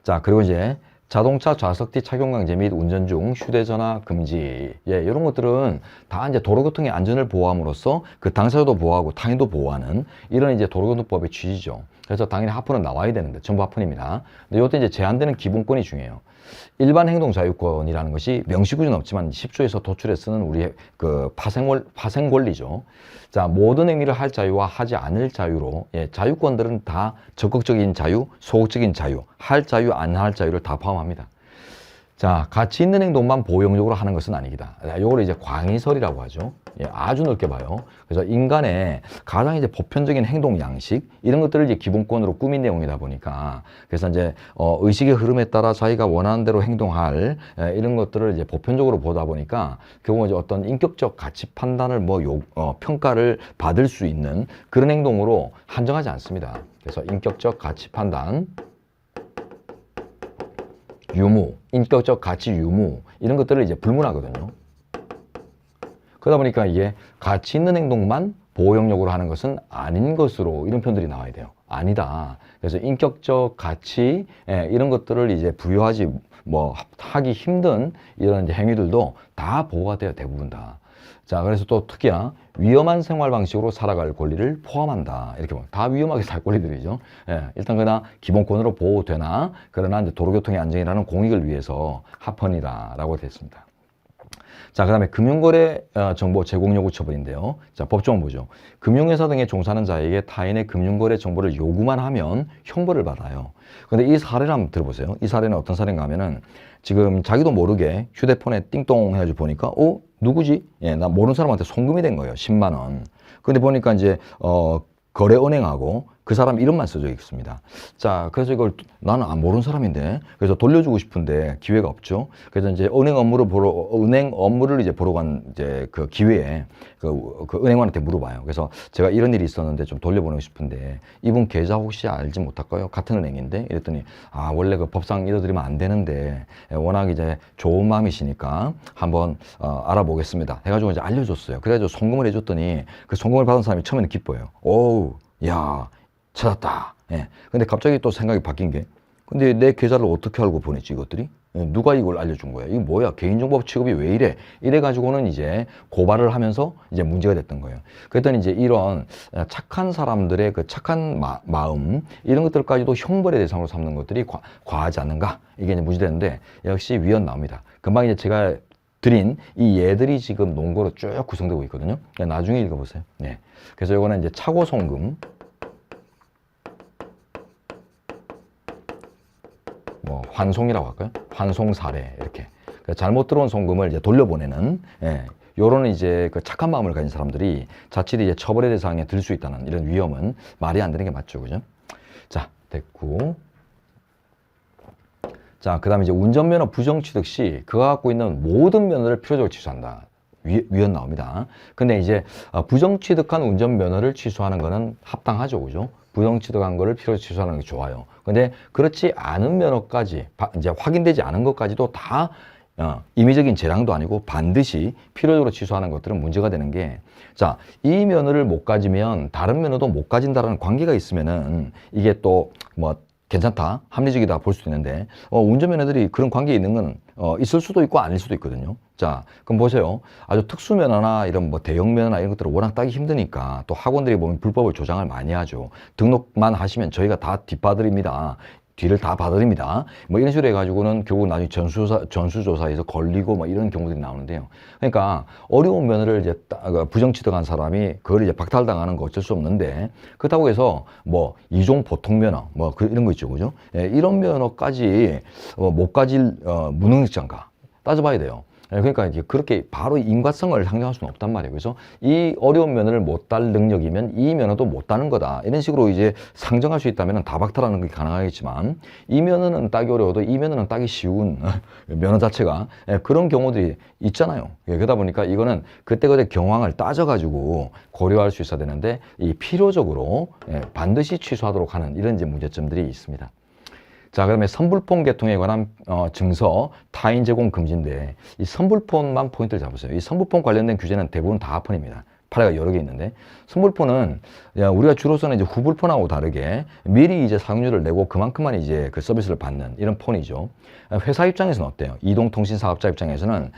자, 그리고 이제 자동차 좌석 뒤 착용 강제 및 운전 중 휴대전화 금지. 이런 것들은 다 이제 도로교통의 안전을 보호함으로써 그 당사자도 보호하고 타인도 보호하는 이런 이제 도로교통법의 취지죠. 그래서 당연히 합헌은 나와야 되는데 전부 합헌입니다. 근데 이것도 이제 제한되는 기본권이 중요해요. 일반 행동 자유권이라는 것이 명시구조는 없지만 10조에서 도출해 쓰는 우리의 그 파생 권리죠. 자, 모든 행위를 할 자유와 하지 않을 자유로, 자유권들은 다 적극적인 자유, 소극적인 자유, 할 자유, 안 할 자유를 다 포함합니다. 자, 가치 있는 행동만 보호용적으로 하는 것은 아니기다. 이걸 이제 광의설이라고 하죠. 아주 넓게 봐요. 그래서 인간의 가장 이제 보편적인 행동 양식, 이런 것들을 이제 기본권으로 꾸민 내용이다 보니까, 그래서 이제, 의식의 흐름에 따라 자기가 원하는 대로 행동할, 이런 것들을 이제 보편적으로 보다 보니까, 결국 이제 어떤 인격적 가치 판단을 평가를 받을 수 있는 그런 행동으로 한정하지 않습니다. 그래서 인격적 가치 판단, 유무, 인격적 가치 유무, 이런 것들을 이제 불문하거든요. 그러다 보니까 이게 가치 있는 행동만 보호 영역으로 하는 것은 아닌 것으로 이런 표현들이 나와야 돼요. 아니다. 그래서 인격적 가치, 이런 것들을 이제 부여하지 뭐 하기 힘든 이런 이제 행위들도 다 보호가 돼요, 대부분 다. 자, 그래서 또 특히나 위험한 생활 방식으로 살아갈 권리를 포함한다. 이렇게 보면 다 위험하게 살 권리들이죠. 예, 일단 그러나 기본권으로 보호되나 그러나 이제 도로교통의 안전이라는 공익을 위해서 합헌이다라고 됐습니다. 자, 그 다음에 금융거래 정보 제공 요구 처벌인데요. 자, 법조문 보죠. 금융회사 등에 종사하는 자에게 타인의 금융거래 정보를 요구만 하면 형벌을 받아요. 근데 이 사례를 한번 들어보세요. 이 사례는 어떤 사례인가 하면은 지금 자기도 모르게 휴대폰에 띵동 해가지고 보니까 누구지? 예, 나 모르는 사람한테 송금이 된 거예요. 10만 원. 근데 보니까 이제 거래은행하고 그 사람 이름만 써져 있습니다. 자, 그래서 이걸 나는 모르는 사람인데 그래서 돌려주고 싶은데 기회가 없죠. 그래서 이제 은행 업무를 이제 보러 간 이제 그 기회에 그 은행원한테 물어봐요. 그래서 제가 이런 일이 있었는데 좀 돌려보내고 싶은데 이분 계좌 혹시 알지 못할까요? 같은 은행인데 이랬더니 원래 그 법상 잃어드리면 안 되는데 워낙 이제 좋은 마음이시니까 한번 알아보겠습니다. 해가지고 이제 알려줬어요. 그래가지고 송금을 해줬더니 그 송금을 받은 사람이 처음에는 기뻐요. 오우, 야. 찾았다. 예. 근데 갑자기 또 생각이 바뀐 게, 근데 내 계좌를 어떻게 알고 보냈지, 이것들이? 예, 누가 이걸 알려준 거야? 이게 뭐야? 개인정보 취급이 왜 이래? 이래가지고는 이제 고발을 하면서 이제 문제가 됐던 거예요. 그랬더니 이제 이런 착한 사람들의 그 착한 마음, 이런 것들까지도 형벌의 대상으로 삼는 것들이 과하지 않는가? 이게 이제 문제되는데, 역시 위헌 나옵니다. 금방 이제 제가 드린 이 예들이 지금 논거로 쭉 구성되고 있거든요. 나중에 읽어보세요. 네. 그래서 이거는 이제 차고송금, 뭐 환송이라고 할까요? 환송 사례 이렇게 잘못 들어온 송금을 이제 돌려보내는 요런 이제 그 착한 마음을 가진 사람들이 자칫 이제 처벌의 대상에 들 수 있다는 이런 위험은 말이 안 되는 게 맞죠, 그죠? 자, 됐고. 자, 그다음에 이제 운전면허 부정 취득 시 그가 갖고 있는 모든 면허를 필요적으로 취소한다. 위헌 나옵니다. 근데 이제 부정 취득한 운전면허를 취소하는 거는 합당하죠, 그죠? 부정 취득한 거를 필요로 취소하는 게 좋아요. 근데 그렇지 않은 면허까지 이제 확인되지 않은 것까지도 다 임의적인 재량도 아니고 반드시 필요적으로 취소하는 것들은 문제가 되는 게, 자, 이 면허를 못 가지면 다른 면허도 못 가진다라는 관계가 있으면은 이게 또 뭐 괜찮다, 합리적이다 볼 수도 있는데 운전면허들이 그런 관계에 있는 건 있을 수도 있고 아닐 수도 있거든요. 자, 그럼 보세요. 아주 특수면허나 이런 뭐 대형면허나 이런 것들은 워낙 따기 힘드니까 또 학원들이 보면 불법을 조장을 많이 하죠. 등록만 하시면 저희가 다 뒷받을입니다. 뒤를 다 봐드립니다. 뭐 이런 식으로 해가지고는 결국 나중에 전수조사에서 걸리고 뭐 이런 경우들이 나오는데요. 그러니까 어려운 면허를 이제 부정 취득한 사람이 그걸 이제 박탈당하는 거 어쩔 수 없는데, 그렇다고 해서 뭐 이종 보통 면허 뭐 이런 거 있죠, 그죠? 예, 이런 면허까지 못 가질 무능력자인가 따져봐야 돼요. 그러니까 이제 그렇게 바로 인과성을 상정할 수는 없단 말이에요. 그래서 이 어려운 면허를 못 딸 능력이면 이 면허도 못 따는 거다. 이런 식으로 이제 상정할 수 있다면 다 박탈하는 게 가능하겠지만, 이 면허는 따기 어려워도 이 면허는 따기 쉬운 면허 자체가 그런 경우들이 있잖아요. 그러다 보니까 이거는 그때그때 경황을 따져가지고 고려할 수 있어야 되는데, 이 필요적으로 반드시 취소하도록 하는 이런 이제 문제점들이 있습니다. 자, 그다음에 선불폰 개통에 관한 증서 타인 제공 금지인데, 이 선불폰만 포인트를 잡으세요. 이 선불폰 관련된 규제는 대부분 다 합헌입니다. 파례가 여러 개 있는데, 선불폰은 우리가 주로 쓰는 이제 후불폰하고 다르게 미리 이제 사용료를 내고 그만큼만 이제 그 서비스를 받는 이런 폰이죠. 회사 입장에서는 어때요? 이동통신 사업자 입장에서는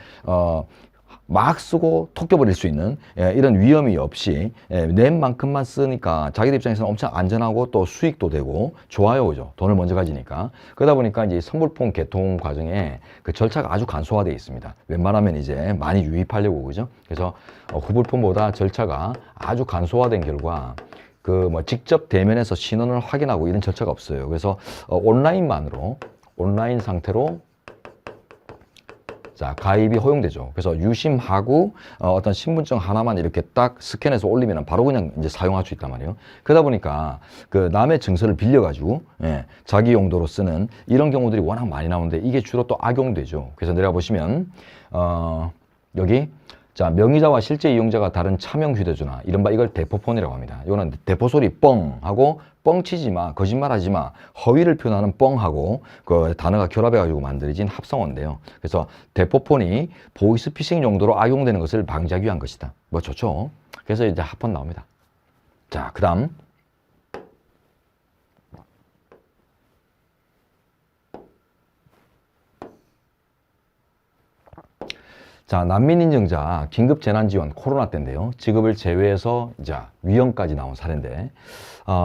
막 쓰고 톡 껴버릴 수 있는 이런 위험이 없이 낸 만큼만 쓰니까 자기들 입장에서는 엄청 안전하고 또 수익도 되고 좋아요, 그죠? 돈을 먼저 가지니까. 그러다 보니까 이제 선불폰 개통 과정에 그 절차가 아주 간소화되어 있습니다. 웬만하면 이제 많이 유입하려고, 그죠? 그래서 후불폰보다 절차가 아주 간소화된 결과 그 뭐 직접 대면해서 신원을 확인하고 이런 절차가 없어요. 그래서 온라인 상태로 자, 가입이 허용되죠. 그래서 유심하고 어떤 신분증 하나만 이렇게 딱 스캔해서 올리면 바로 그냥 이제 사용할 수 있단 말이에요. 그러다 보니까 그 남의 증서를 빌려가지고 자기 용도로 쓰는 이런 경우들이 워낙 많이 나오는데, 이게 주로 또 악용되죠. 그래서 내려가 보시면 여기 자, 명의자와 실제 이용자가 다른 차명 휴대전화, 이른바 이걸 대포폰이라고 합니다. 이거는 대포소리 뻥 하고 뻥치지 마, 거짓말하지 마, 허위를 표현하는 뻥하고 그 단어가 결합해가지고 만들어진 합성어인데요. 그래서 대포폰이 보이스피싱 용도로 악용되는 것을 방지하기 위한 것이다. 뭐 좋죠. 그래서 이제 합헌 나옵니다. 자, 그다음 자, 난민 인증자 긴급 재난 지원 코로나 때인데요. 지급을 제외해서 이제 위헌까지 나온 사례인데,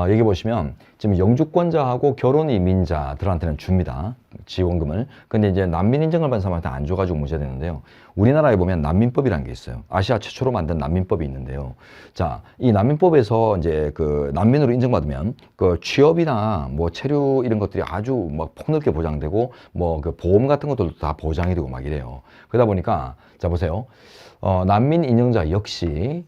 여기 보시면 지금 영주권자하고 결혼 이민자들한테는 줍니다. 지원금을. 근데 이제 난민 인증을 받은 사람한테 안 줘가지고 문제되는데요. 우리나라에 보면 난민법이라는 게 있어요. 아시아 최초로 만든 난민법이 있는데요. 자, 이 난민법에서 이제 그 난민으로 인정받으면 그 취업이나 뭐 체류 이런 것들이 아주 막 폭넓게 보장되고 뭐 그 보험 같은 것들도 다 보장이 되고 막 이래요. 그러다 보니까 자 보세요. 난민 인증자 역시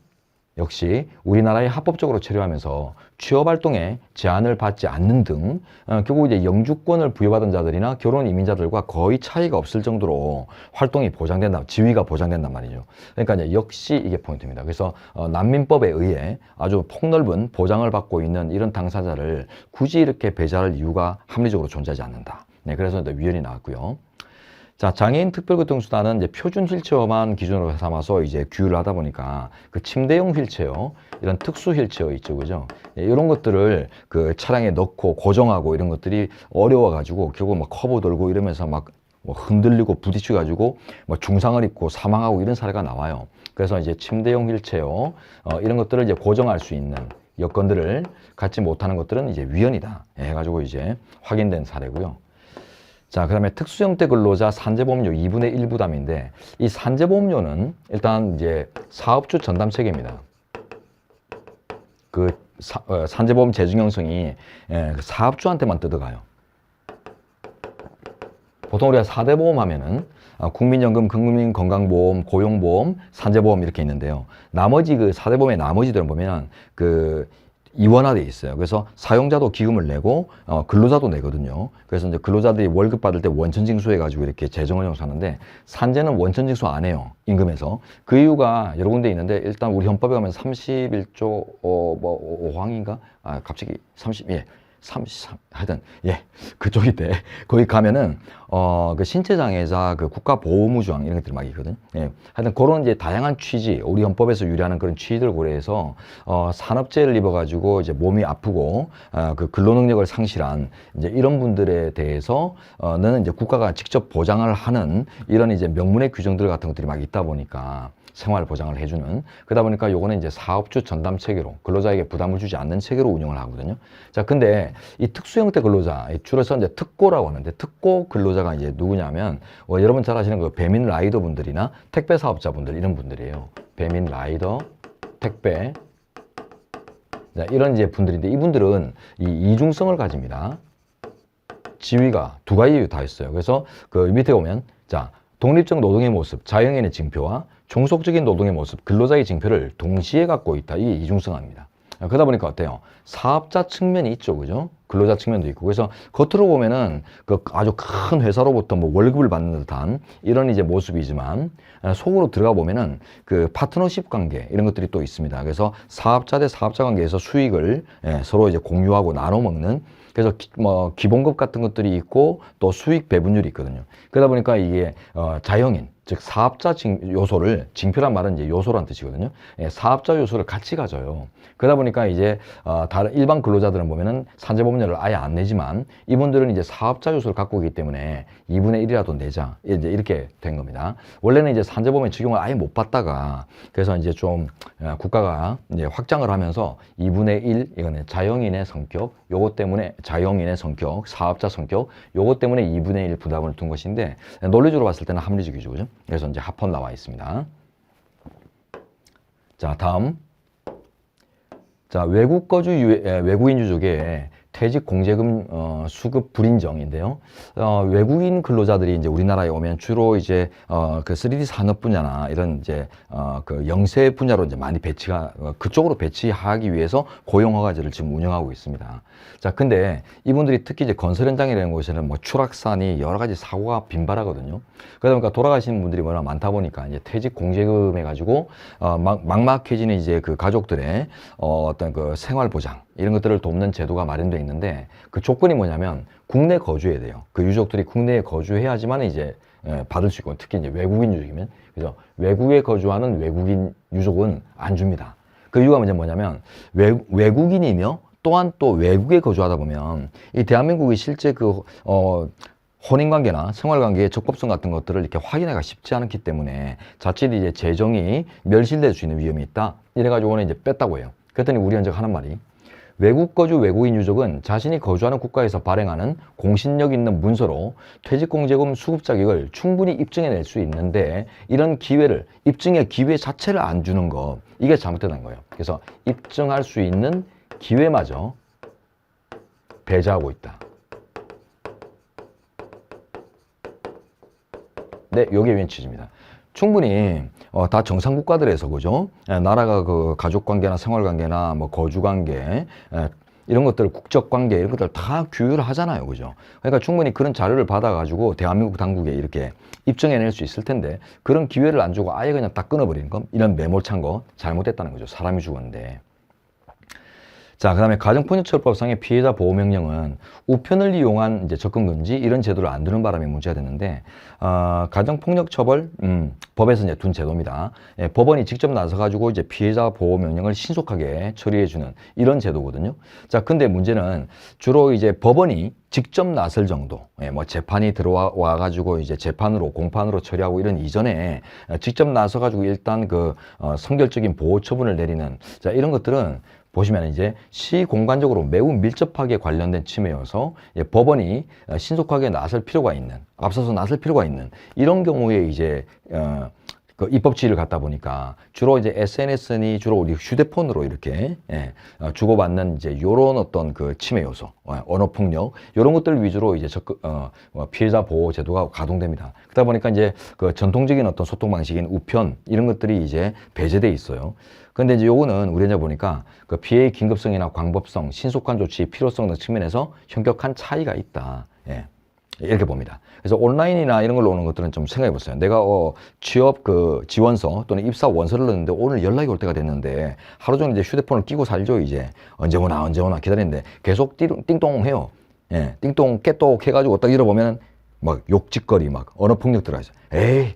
우리나라에 합법적으로 체류하면서 취업활동에 제한을 받지 않는 등 결국 이제 영주권을 부여받은 자들이나 결혼 이민자들과 거의 차이가 없을 정도로 활동이 보장된다, 지위가 보장된단 말이죠. 그러니까 이제 역시 이게 포인트입니다. 그래서 난민법에 의해 아주 폭넓은 보장을 받고 있는 이런 당사자를 굳이 이렇게 배제할 이유가 합리적으로 존재하지 않는다. 네, 그래서 이제 위헌이 나왔고요. 자, 장애인 특별교통수단은 이제 표준 휠체어만 기준으로 삼아서 이제 규율을 하다 보니까 그 침대용 휠체어, 이런 특수 휠체어 있죠, 그죠? 예, 이런 것들을 그 차량에 넣고 고정하고 이런 것들이 어려워가지고 결국 막 커브 돌고 이러면서 막 뭐 흔들리고 부딪혀가지고 뭐 중상을 입고 사망하고 이런 사례가 나와요. 그래서 이제 침대용 휠체어, 이런 것들을 이제 고정할 수 있는 여건들을 갖지 못하는 것들은 이제 위헌이다 해가지고 이제 확인된 사례고요. 자, 그 다음에 특수형태 근로자 산재보험료 2분의 1 부담인데, 이 산재보험료는 일단 이제 사업주 전담 체계입니다. 그 산재보험 재증형성이 사업주한테만 뜯어가요. 보통 우리가 4대 보험 하면은 국민연금, 국민건강보험, 고용보험, 산재보험 이렇게 있는데요. 나머지 그 4대 보험의 나머지들은 보면 그 이원화돼 있어요. 그래서 사용자도 기금을 내고 근로자도 내거든요. 그래서 이제 근로자들이 월급 받을 때 원천징수 해가지고 이렇게 재정을 형성하는데, 산재는 원천징수 안 해요, 임금에서. 그 이유가 여러 군데 있는데, 일단 우리 헌법에 가면 31조 5항인가? 갑자기 33, 하여튼, 예, 그쪽인데, 거기 가면은, 그 신체장애자 그 국가보호무조항 이런 것들이 막 있거든. 예. 하여튼 그런 이제 다양한 취지, 우리 헌법에서 유리하는 그런 취지를 고려해서, 산업재해를 입어가지고 이제 몸이 아프고, 그 근로능력을 상실한 이제 이런 분들에 대해서는 이제 국가가 직접 보장을 하는 이런 이제 명문의 규정들 같은 것들이 막 있다 보니까, 생활 보장을 해주는, 그러다 보니까 요거는 이제 사업주 전담 체계로 근로자에게 부담을 주지 않는 체계로 운영을 하거든요. 자, 근데 이 특수형태 근로자, 줄여서 이제 특고라고 하는데, 특고 근로자가 이제 누구냐면, 여러분 잘 아시는 그 배민 라이더 분들이나 택배 사업자분들 이런 분들이에요. 배민 라이더, 택배, 자, 이런 이제 분들인데, 이분들은 이 이중성을 가집니다. 지위가 두 가지 다 있어요. 그래서 그 밑에 보면, 자, 독립적 노동의 모습, 자영인의 징표와 종속적인 노동의 모습, 근로자의 징표를 동시에 갖고 있다. 이게 이중성합니다. 그러다 보니까 어때요? 사업자 측면이 있죠, 그죠? 근로자 측면도 있고. 그래서 겉으로 보면은 그 아주 큰 회사로부터 뭐 월급을 받는 듯한 이런 이제 모습이지만, 속으로 들어가 보면은 그 파트너십 관계 이런 것들이 또 있습니다. 그래서 사업자 대 사업자 관계에서 수익을 서로 이제 공유하고 나눠 먹는, 그래서 뭐 기본급 같은 것들이 있고 또 수익 배분율이 있거든요. 그러다 보니까 이게 자영인, 즉 사업자 요소를, 징표란 말은 이제 요소란 뜻이거든요. 사업자 요소를 같이 가져요. 그러다 보니까 이제 다른 일반 근로자들은 보면은 산재보험료를 아예 안 내지만, 이분들은 이제 사업자 요소를 갖고 있기 때문에 2분의 1이라도 내자, 이제 이렇게 된 겁니다. 원래는 이제 산재보험의 적용을 아예 못 받다가, 그래서 이제 좀 국가가 이제 확장을 하면서 2분의 1, 이거는 자영인의 성격, 요것 때문에 자영인의 성격, 사업자 성격, 요것 때문에 2분의 1 부담을 둔 것인데, 논리적으로 봤을 때는 합리적이죠, 그죠? 그래서 이제 합헌 나와 있습니다. 자, 다음. 자, 외국 거주 외국인 유족의 퇴직 공제금 수급 불인정인데요. 외국인 근로자들이 이제 우리나라에 오면 주로 이제 그 3D 산업 분야나 이런 이제 그 영세 분야로 이제 많이 배치가 그쪽으로 배치하기 위해서 고용 허가제를 지금 운영하고 있습니다. 자, 근데 이분들이 특히 이제 건설 현장이라는 곳에는 뭐 추락사니 여러 가지 사고가 빈발하거든요. 그러다 보니까 돌아가시는 분들이 워낙 많다 보니까 이제 퇴직 공제금 해가지고 막막해지는 이제 그 가족들의 어떤 그 생활 보장 이런 것들을 돕는 제도가 마련되어 있는데, 그 조건이 뭐냐면 국내 거주해야 돼요. 그 유족들이 국내에 거주해야지만 이제 받을 수 있고, 특히 이제 외국인 유족이면, 그죠? 외국에 거주하는 외국인 유족은 안 줍니다. 그 이유가 뭐냐면 외국인이며 또한 또 외국에 거주하다 보면 이 대한민국이 실제 그 혼인관계나 생활관계의 적법성 같은 것들을 이렇게 확인하기가 쉽지 않기 때문에 자칫 이제 재정이 멸실될 수 있는 위험이 있다. 이래가지고는 이제 뺐다고 해요. 그랬더니 우리 현재가 하는 말이 외국 거주 외국인 유족은 자신이 거주하는 국가에서 발행하는 공신력 있는 문서로 퇴직공제금 수급 자격을 충분히 입증해낼 수 있는데 이런 기회를 입증의 기회 자체를 안 주는 거 이게 잘못되는 거예요. 그래서 입증할 수 있는 기회마저 배제하고 있다. 네, 요게 웬 취지입니다. 충분히 다 정상 국가들에서 그죠? 나라가 그 가족 관계나 생활 관계나 뭐 거주 관계 이런 것들 국적 관계 이런 것들 다 규율을 하잖아요, 그죠? 그러니까 충분히 그런 자료를 받아가지고 대한민국 당국에 이렇게 입증해낼 수 있을 텐데 그런 기회를 안 주고 아예 그냥 다 끊어버리는 거 이런 매몰찬 거 잘못됐다는 거죠. 사람이 죽었는데. 자, 그 다음에 가정폭력처벌법상의 피해자 보호명령은 우편을 이용한 이제 접근금지 이런 제도를 안 두는 바람에 문제가 됐는데, 가정폭력처벌, 법에서 이제 둔 제도입니다. 예, 법원이 직접 나서가지고 이제 피해자 보호명령을 신속하게 처리해주는 이런 제도거든요. 자, 근데 문제는 주로 이제 법원이 직접 나설 정도, 예, 뭐 재판이 들어와가지고 이제 재판으로, 공판으로 처리하고 이런 이전에 직접 나서가지고 일단 그 선결적인 보호 처분을 내리는 자, 이런 것들은 보시면 이제 시공간적으로 매우 밀접하게 관련된 침해여서 법원이 신속하게 나설 필요가 있는, 앞서서 나설 필요가 있는 이런 경우에 이제 그 입법 지위를 갖다 보니까 주로 이제 SNS니 주로 우리 휴대폰으로 이렇게 주고받는 이제 요런 어떤 그 침해 요소, 언어 폭력 이런 것들 위주로 이제 피해자 보호 제도가 가동됩니다. 그러다 보니까 이제 그 전통적인 어떤 소통 방식인 우편 이런 것들이 이제 배제돼 있어요. 근데 이제 요거는 우리 이제 보니까 그 피해의 긴급성이나 광법성, 신속한 조치의 필요성 등 측면에서 현격한 차이가 있다. 예. 이렇게 봅니다. 그래서 온라인이나 이런 걸로 오는 것들은 좀 생각해 보세요. 내가 취업 그 지원서 또는 입사 원서를 넣었는데 오늘 연락이 올 때가 됐는데 하루 종일 이제 휴대폰을 끼고 살죠. 이제 언제 오나 기다리는데 계속 띵동 해요. 예. 띵동 깨똑 해가지고 딱 잃어보면 막 욕짓거리 막 언어 폭력 들어가죠. 에이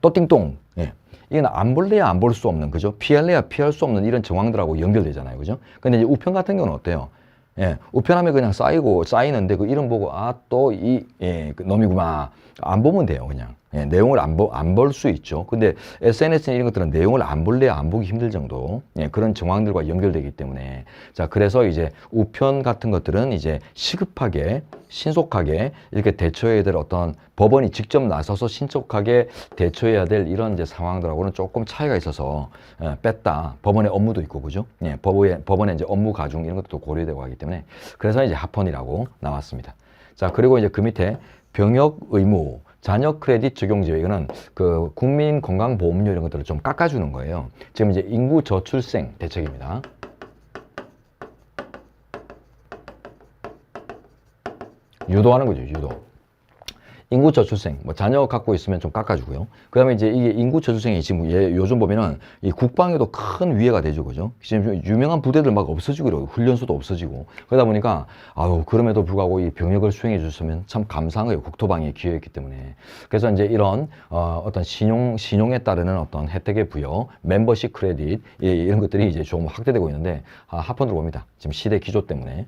또 띵동. 예. 이건 안 볼래야 안 볼 수 없는, 그죠? 피할래야 피할 수 없는 이런 정황들하고 연결되잖아요, 그죠? 근데 이제 우편 같은 경우는 어때요? 예, 우편하면 그냥 쌓이는데 그 이름 보고, 또 그 놈이구나. 안 보면 돼요, 그냥. 예, 내용을 안 볼 수 있죠. 근데 SNS나 이런 것들은 내용을 안 볼래야 안 보기 힘들 정도, 예, 그런 정황들과 연결되기 때문에. 자, 그래서 이제 우편 같은 것들은 이제 시급하게, 신속하게 이렇게 대처해야 될 어떤 법원이 직접 나서서 신속하게 대처해야 될 이런 이제 상황들하고는 조금 차이가 있어서 뺐다. 법원의 업무도 있고, 그죠? 예, 법원의 이제 업무 가중 이런 것도 고려되고 하기 때문에 그래서 이제 합헌이라고 나왔습니다. 자, 그리고 이제 그 밑에 병역 의무, 자녀 크레딧 적용 제외 이거는 그 국민 건강보험료 이런 것들을 좀 깎아주는 거예요. 지금 이제 인구 저출생 대책입니다. 유도하는 거죠, 유도. 인구 저출생, 뭐 자녀 갖고 있으면 좀 깎아주고요. 그 다음에 이제 이게 인구 저출생이 지금 요즘 보면은 이 국방에도 큰 위해가 되죠, 그죠? 지금 유명한 부대들 막 없어지고 이러고 훈련소도 없어지고 그러다 보니까 그럼에도 불구하고 이 병역을 수행해 주셨으면 참 감사한 거예요. 국토방위의 기여였기 때문에. 그래서 이제 이런 어떤 신용에 따르는 어떤 혜택의 부여, 멤버십 크레딧 이런 것들이 이제 좀 확대되고 있는데 합헌으로 봅니다. 지금 시대 기조 때문에.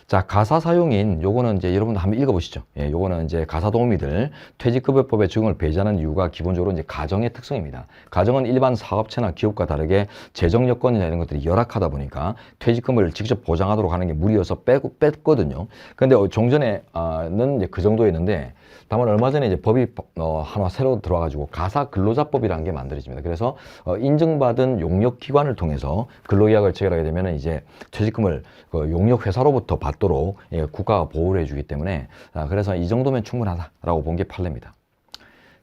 자, 가사 사용인 요거는 이제 여러분들 한번 읽어보시죠. 예, 요거는 이제 가사 도우미들 퇴직급여법의 적용을 배제하는 이유가 기본적으로 이제 가정의 특성입니다. 가정은 일반 사업체나 기업과 다르게 재정 여건이나 이런 것들이 열악하다 보니까 퇴직금을 직접 보장하도록 하는 게 무리여서 뺐거든요. 근데 종전에는 이제 그 정도였는데 다만 얼마 전에 이제 법이 하나 새로 들어와가지고 가사 근로자법이라는 게 만들어집니다. 그래서 인증받은 용역기관을 통해서 근로계약을 체결하게 되면 이제 퇴직금을 그 용역회사로부터 받도록 국가가 보호를 해주기 때문에 그래서 이 정도면 충분하다라고 본 게 판례입니다.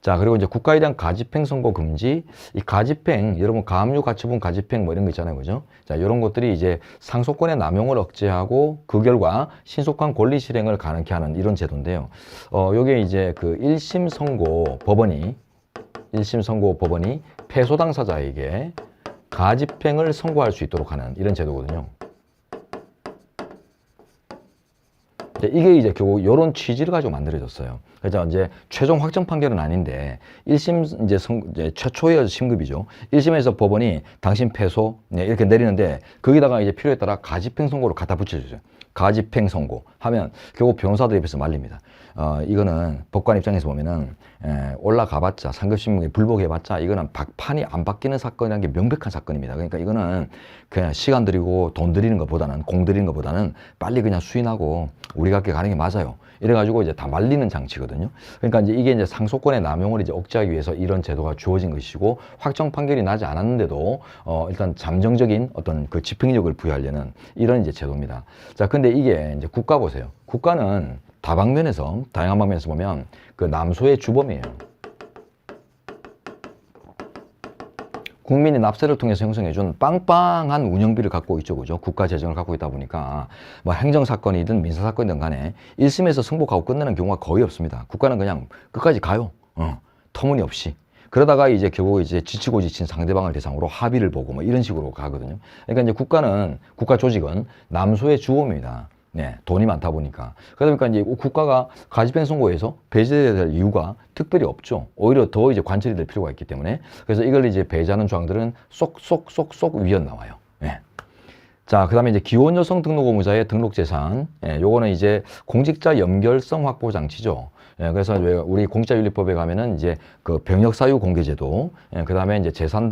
자, 그리고 이제 국가에 대한 가집행 선고 금지, 이 가집행, 여러분 가압류 가처분 가집행 뭐 이런 거 있잖아요, 그죠? 자, 이런 것들이 이제 상속권의 남용을 억제하고 그 결과 신속한 권리 실행을 가능케 하는 이런 제도인데요. 요게 이제 그 1심 선고 법원이 패소 당사자에게 가집행을 선고할 수 있도록 하는 이런 제도거든요. 이게 이제 결국 이런 취지를 가지고 만들어졌어요. 그래서 이제 최종 확정 판결은 아닌데 1심 이제 최초의 심급이죠. 1심에서 법원이 당신 패소 이렇게 내리는데 거기다가 이제 필요에 따라 가집행 선고를 갖다 붙여주죠. 가집행 선고 하면 결국 변호사들 입에서 말립니다. 이거는 법관 입장에서 보면은 올라가봤자 상급신문에 불복해봤자 이거는 박판이 안 바뀌는 사건이라는 게 명백한 사건입니다. 그러니까 이거는 그냥 시간 들이고 돈 들이는 것보다는 공 들이는 것보다는 빨리 그냥 수인하고 우리 각계 가는 게 맞아요. 이래가지고 이제 다 말리는 장치거든요. 그러니까 이제 이게 이제 상속권의 남용을 이제 억제하기 위해서 이런 제도가 주어진 것이고 확정 판결이 나지 않았는데도 일단 잠정적인 어떤 그 집행력을 부여하려는 이런 이제 제도입니다. 자, 근데 이게 이제 국가 보세요. 국가는 다방면에서 다양한 방면에서 보면 그 남소의 주범이에요. 국민이 납세를 통해서 형성해준 빵빵한 운영비를 갖고 있죠, 그죠? 국가 재정을 갖고 있다 보니까 뭐 행정사건이든 민사사건이든 간에 1심에서 승복하고 끝내는 경우가 거의 없습니다. 국가는 그냥 끝까지 가요. 터무니없이. 그러다가 이제 결국 이제 지치고 지친 상대방을 대상으로 합의를 보고 뭐 이런 식으로 가거든요. 그러니까 이제 국가 조직은 남소의 주범입니다. 네, 돈이 많다 보니까. 그러다 보니까 이제 국가가 가집행 선고에서 배제해야 될 이유가 특별히 없죠. 오히려 더 이제 관철이 될 필요가 있기 때문에. 그래서 이걸 이제 배제하는 조항들은 쏙쏙쏙쏙 위헌 나와요. 네. 자, 그 다음에 이제 기혼 여성 등록 의무자의 등록 재산. 요거는 이제 공직자 연결성 확보 장치죠. 그래서 우리 공직자윤리법에 가면은 이제 그 병역 사유 공개제도, 그 다음에 이제 재산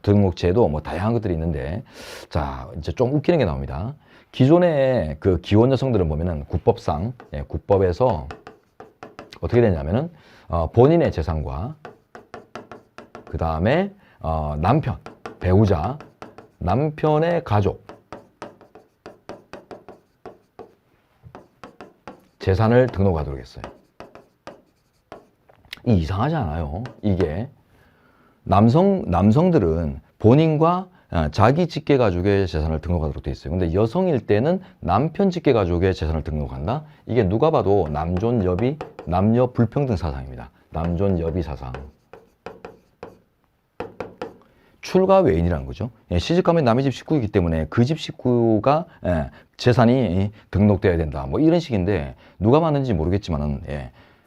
등록제도 뭐 다양한 것들이 있는데, 자, 이제 좀 웃기는 게 나옵니다. 기존의 그 기혼 여성들은 보면은 국법상, 국법에서 어떻게 되냐면은, 본인의 재산과, 그 다음에, 남편, 배우자, 남편의 가족, 재산을 등록하도록 했어요. 이상하지 않아요? 이게 남성들은 본인과 자기 직계가족의 재산을 등록하도록 돼 있어요. 근데 여성일 때는 남편 직계가족의 재산을 등록한다? 이게 누가 봐도 남존여비, 남녀 불평등 사상입니다. 남존여비 사상. 출가 외인이라는 거죠. 시집가면 남의 집 식구이기 때문에 그 집 식구가 재산이 등록돼야 된다. 뭐 이런 식인데 누가 맞는지 모르겠지만은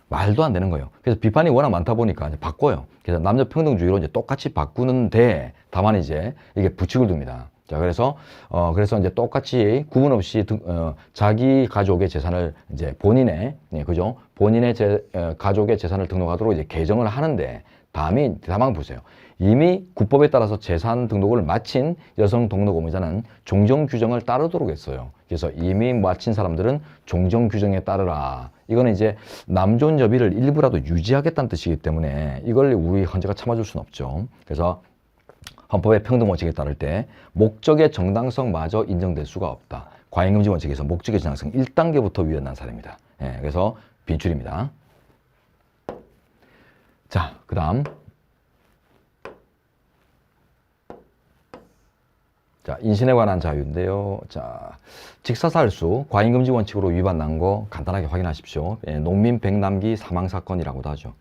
말도 안 되는 거예요. 그래서 비판이 워낙 많다 보니까 이제 바꿔요. 그래서 남녀 평등주의로 이제 똑같이 바꾸는데 다만 이제 이게 부칙을 둡니다. 자, 그래서 이제 똑같이 구분 없이 자기 가족의 재산을 이제 본인의 그죠? 본인의 가족의 재산을 등록하도록 이제 개정을 하는데 다만 보세요. 이미 국법에 따라서 재산 등록을 마친 여성 등록 의무자는 종정 규정을 따르도록 했어요. 그래서 이미 마친 사람들은 종정 규정에 따르라. 이거는 이제 남존여비를 일부라도 유지하겠다는 뜻이기 때문에 이걸 우리 헌재가 참아줄 수는 없죠. 그래서 헌법의 평등 원칙에 따를 때 목적의 정당성마저 인정될 수가 없다. 과잉금지 원칙에서 목적의 정당성 1단계부터 위헌한 사례입니다. 그래서 빈출입니다. 자, 그 다음. 자, 인신에 관한 자유인데요. 자, 직사살수, 과잉금지 원칙으로 위반한 거 간단하게 확인하십시오. 농민 백남기 사망사건이라고도 하죠.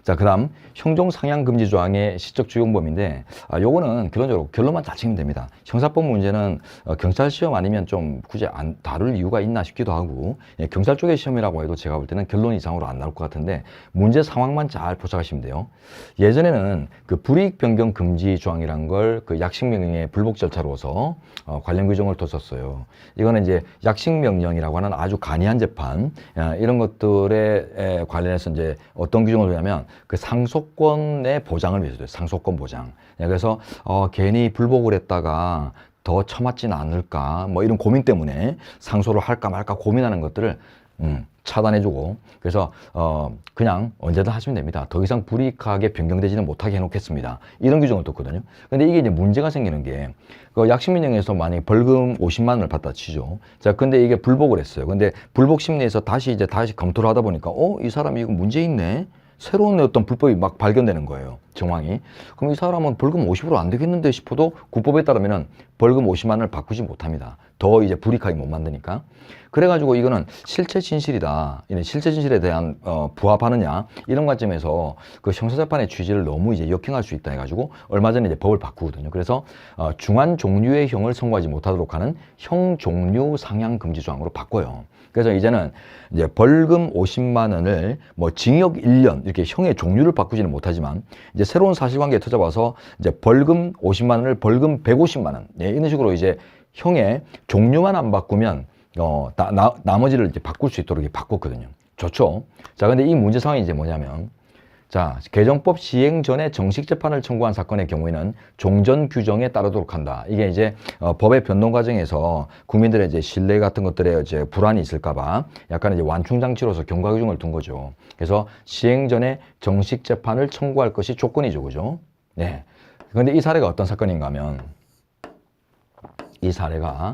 자, 그 다음 형종상향금지 조항의 시적 적용범인데 요거는 결론적으로 결론만 잘 치면 됩니다. 형사법 문제는 경찰 시험 아니면 좀 굳이 안 다룰 이유가 있나 싶기도 하고 경찰 쪽의 시험이라고 해도 제가 볼 때는 결론 이상으로 안 나올 것 같은데 문제 상황만 잘 포착하시면 돼요. 예전에는 그 불이익 변경 금지 조항이란 걸 그 약식명령의 불복 절차로서 관련 규정을 뒀었어요. 이거는 이제 약식명령이라고 하는 아주 간이한 재판 이런 것들에 관련해서 이제 어떤 규정을 두냐면 그 상속권의 보장을 위해서 돼요. 상속권 보장. 그래서 괜히 불복을 했다가 더 처맞지는 않을까 뭐 이런 고민 때문에 상소를 할까 말까 고민하는 것들을 차단해주고 그래서 그냥 언제든 하시면 됩니다. 더 이상 불이익하게 변경되지는 못하게 해놓겠습니다. 이런 규정을 뒀거든요. 근데 이게 이제 문제가 생기는 게 그 약식명령에서 만약에 벌금 50만 원을 받다 치죠. 자, 근데 이게 불복을 했어요. 근데 불복 심리에서 다시 검토를 하다 보니까 이 사람이 이거 문제 있네. 새로운 어떤 불법이 막 발견되는 거예요. 정황이. 그럼 이 사람은 벌금 50으로 안 되겠는데 싶어도 국법에 따르면은 벌금 50만 원을 바꾸지 못합니다. 더 이제 불이익하게 못 만드니까. 그래가지고 이거는 실체 진실이다. 이런 실체 진실에 대한 부합하느냐 이런 관점에서 그 형사재판의 취지를 너무 이제 역행할 수 있다 해가지고 얼마 전에 이제 법을 바꾸거든요. 그래서 중한 종류의 형을 선고하지 못하도록 하는 형 종류 상향 금지 조항으로 바꿔요. 그래서 이제는 이제 벌금 50만 원을 뭐 징역 1년 이렇게 형의 종류를 바꾸지는 못하지만 이제 새로운 사실관계에 터져봐서 이제 벌금 50만 원을 벌금 150만 원 이런 식으로 이제 형의 종류만 안 바꾸면 나머지를 이제 바꿀 수 있도록 바꿨거든요. 좋죠. 자, 근데 이 문제 상황이 이제 뭐냐면, 자, 개정법 시행 전에 정식 재판을 청구한 사건의 경우에는 종전 규정에 따르도록 한다. 이게 이제 법의 변동 과정에서 국민들의 이제 신뢰 같은 것들에 이제 불안이 있을까봐 약간 이제 완충 장치로서 경과 규정을 둔 거죠. 그래서 시행 전에 정식 재판을 청구할 것이 조건이죠, 그죠? 네. 그런데 이 사례가 어떤 사건인가 하면, 이 사례가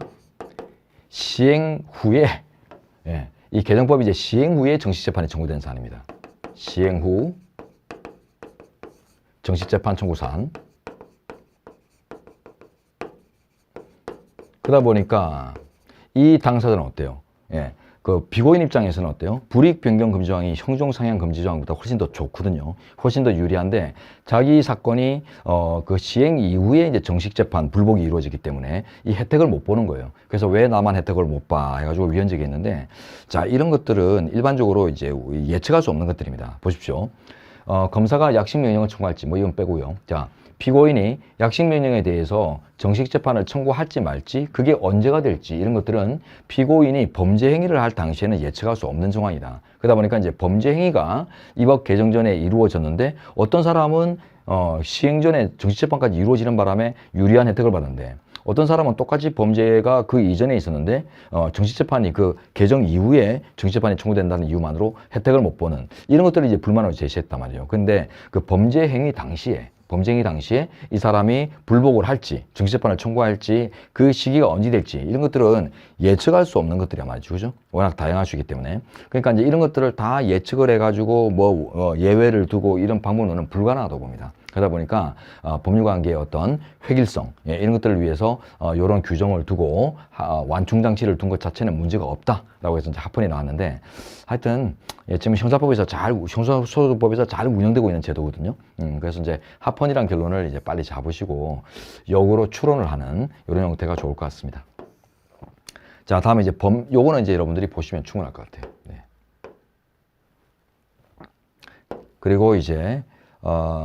시행 후에, 예, 이 개정법이 이제 시행 후에 정식 재판이 청구된 사안입니다. 시행 후 정식재판 청구 사안. 그러다 보니까 이 당사자는 어때요? 예, 그 비고인 입장에서는 어때요? 불이익 변경 금지 조항이 형종 상향 금지 조항보다 훨씬 더 좋거든요. 훨씬 더 유리한데 자기 사건이 그 시행 이후에 이제 정식 재판 불복이 이루어지기 때문에 이 혜택을 못 보는 거예요. 그래서 왜 나만 혜택을 못 봐? 해가지고 위헌적이 있는데, 자, 이런 것들은 일반적으로 이제 예측할 수 없는 것들입니다. 보십시오. 검사가 약식 명령을 청구할지 뭐 이건 빼고요. 자, 피고인이 약식 명령에 대해서 정식 재판을 청구할지 말지, 그게 언제가 될지 이런 것들은 피고인이 범죄 행위를 할 당시에는 예측할 수 없는 정황이다. 그러다 보니까 이제 범죄 행위가 이 법 개정 전에 이루어졌는데 어떤 사람은 시행 전에 정식 재판까지 이루어지는 바람에 유리한 혜택을 받는데, 어떤 사람은 똑같이 범죄가 그 이전에 있었는데 정식재판이 그 개정 이후에 정식재판이 청구된다는 이유만으로 혜택을 못 보는 이런 것들을 이제 불만으로 제시했단 말이에요. 근데 그 범죄 행위 당시에 이 사람이 불복을 할지 정식재판을 청구할지 그 시기가 언제 될지 이런 것들은 예측할 수 없는 것들이야 말이죠. 그죠? 워낙 다양할 수 있기 때문에. 그러니까 이제 이런 것들을 다 예측을 해가지고 예외를 두고 이런 방법론은 불가능하다고 봅니다. 그러다 보니까 법률관계의 어떤 획일성, 이런 것들을 위해서 이런 규정을 두고 완충장치를 둔 것 자체는 문제가 없다라고 해서 이제 합헌이 나왔는데, 하여튼 지금 형사소송법에서 잘 운영되고 있는 제도거든요. 그래서 이제 합헌이란 결론을 이제 빨리 잡으시고 역으로 추론을 하는 이런 형태가 좋을 것 같습니다. 자, 다음에 이제 요거는 이제 여러분들이 보시면 충분할 것 같아요. 네. 그리고 이제